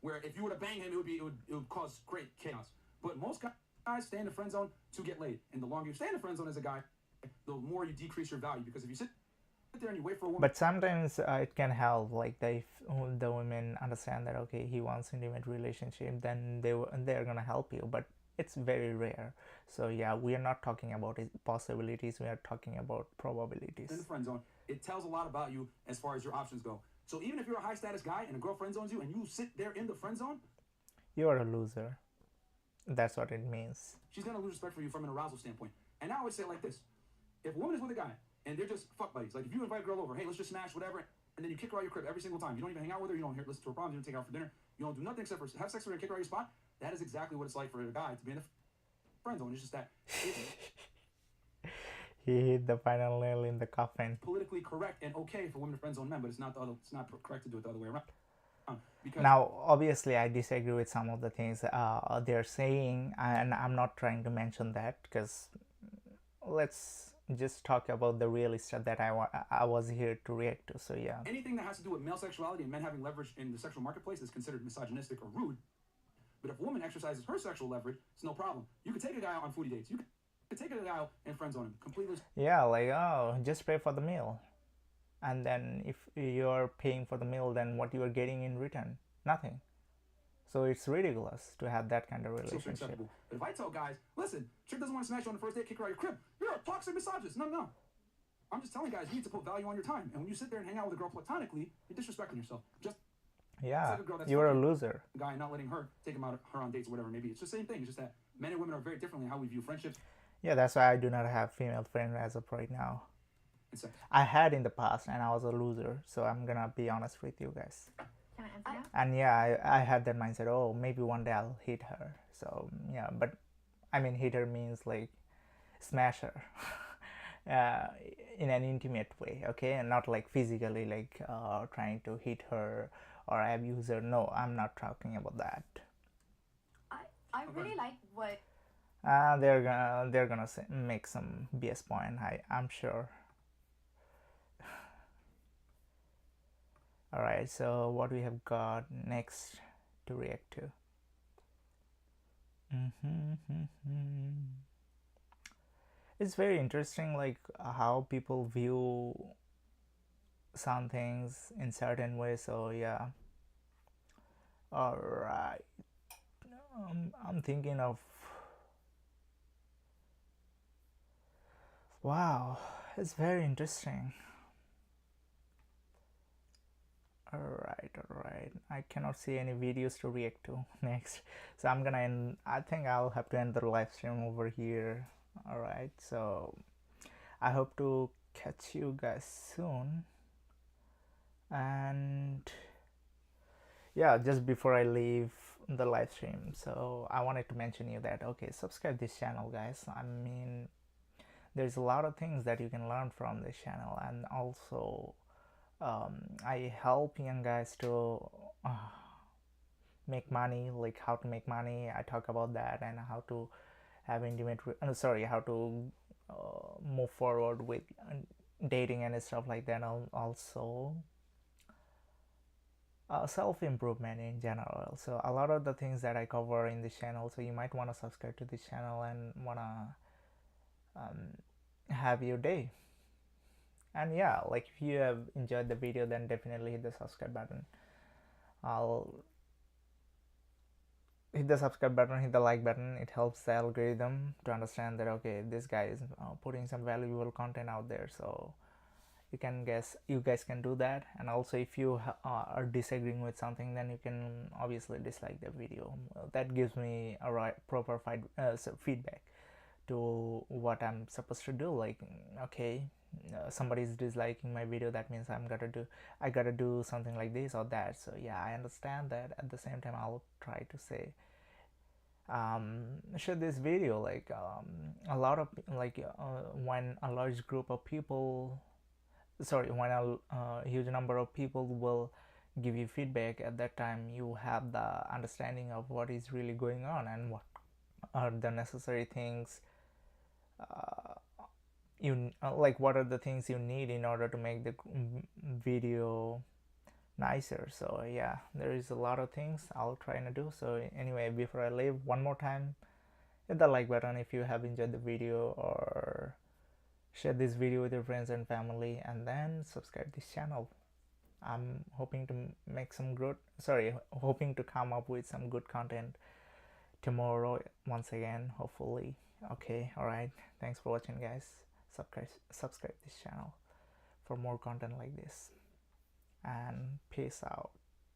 where if you were to bang him, it would cause great chaos. But most guys stay in the friend zone to get laid, and the longer you stay in the friend zone as a guy, the more you decrease your value. Because if you sit there and you wait for a woman. But sometimes it can help, like if the women understand that okay, he wants intimate relationship, then they're gonna help you. But it's very rare. So yeah, we are not talking about possibilities. We are talking about probabilities. In the friend zone, it tells a lot about you as far as your options go. So even if you're a high status guy and a girl friend zones you and you sit there in the friend zone, you're a loser. That's what it means. She's gonna lose respect for you from an arousal standpoint. And I always say it like this: if a woman is with a guy and they're just fuck buddies, like if you invite a girl over, hey, let's just smash whatever, and then you kick her out of your crib every single time, you don't even hang out with her, you don't listen to her problems, you don't take her out for dinner, you don't do nothing except for have sex with her and kick her out of your spot. That is exactly what it's like for a guy to be in the friend zone. It's just that he hit the final nail in the coffin. Politically correct and okay for women to friend zone men, but it's not correct to do it the other way around. Now, obviously, I disagree with some of the things they're saying, and I'm not trying to mention that because let's just talk about the real stuff that I was here to react to. So yeah. Anything that has to do with male sexuality and men having leverage in the sexual marketplace is considered misogynistic or rude. But if a woman exercises her sexual leverage, it's no problem. You could take a guy out on foodie dates. You could take a guy out and friend zone him completely. Yeah, like just pay for the meal. And then if you're paying for the meal, then what you are getting in return? Nothing. So it's ridiculous to have that kind of relationship. But if I tell guys, listen, chick doesn't want to smash you on the first date, kick her out of your crib, you're a toxic misogynist. No. I'm just telling guys, you need to put value on your time. And when you sit there and hang out with a girl platonically, you're disrespecting yourself. Just yeah, like a girl that's you're a loser. Guy not letting her take her on dates or whatever maybe. It's the same thing. It's just that men and women are very differently in how we view friendships. Yeah, that's why I do not have female friends as of right now. I had in the past and I was a loser, so I'm gonna be honest with you guys. Can I answer now? And yeah, I had that mindset, oh, maybe one day I'll hit her. So yeah, but I mean hit her means like smash her in an intimate way, okay? And not like physically, like trying to hit her or abuse her. No, I'm not talking about that. I really like what they're gonna make some BS point, I'm sure. Alright, so what we have got next to react to. It's very interesting, like how people view some things in certain ways. So yeah. Alright, I'm thinking of, wow, it's very interesting. Alright, I cannot see any videos to react to next, so I'm gonna end. I think I'll have to end the live stream over here. Alright, so I hope to catch you guys soon. And yeah, just before I leave the live stream, so I wanted to mention you that okay, subscribe this channel, guys. I mean, there's a lot of things that you can learn from this channel, and also I help young guys to make money, like how to make money. I talk about that and how to have how to move forward with dating and stuff like that. Also self-improvement in general. So a lot of the things that I cover in this channel, so you might want to subscribe to this channel and want to have your day. And yeah, like if you have enjoyed the video, then definitely hit the subscribe button. I'll hit the subscribe button, hit the like button. It helps the algorithm to understand that okay, this guy is putting some valuable content out there. So you guys can do that. And also if you are disagreeing with something, then you can obviously dislike the video. That gives me a proper feedback to what I'm supposed to do. Like okay, somebody's disliking my video, that means I gotta do something like this or that. So yeah, I understand that. At the same time, I'll try to say, share this video, like a lot of when a large group of people, sorry, when a huge number of people will give you feedback, at that time you have the understanding of what is really going on and what are the necessary things like what are the things you need in order to make the video nicer. So yeah, there is a lot of things I'll try to do. So anyway, before I leave, one more time, hit the like button if you have enjoyed the video, or share this video with your friends and family, and then subscribe this channel. I'm hoping to make some good, hoping to come up with some good content tomorrow once again, hopefully. Okay, alright, thanks for watching, guys. Subscribe this channel for more content like this, and peace out.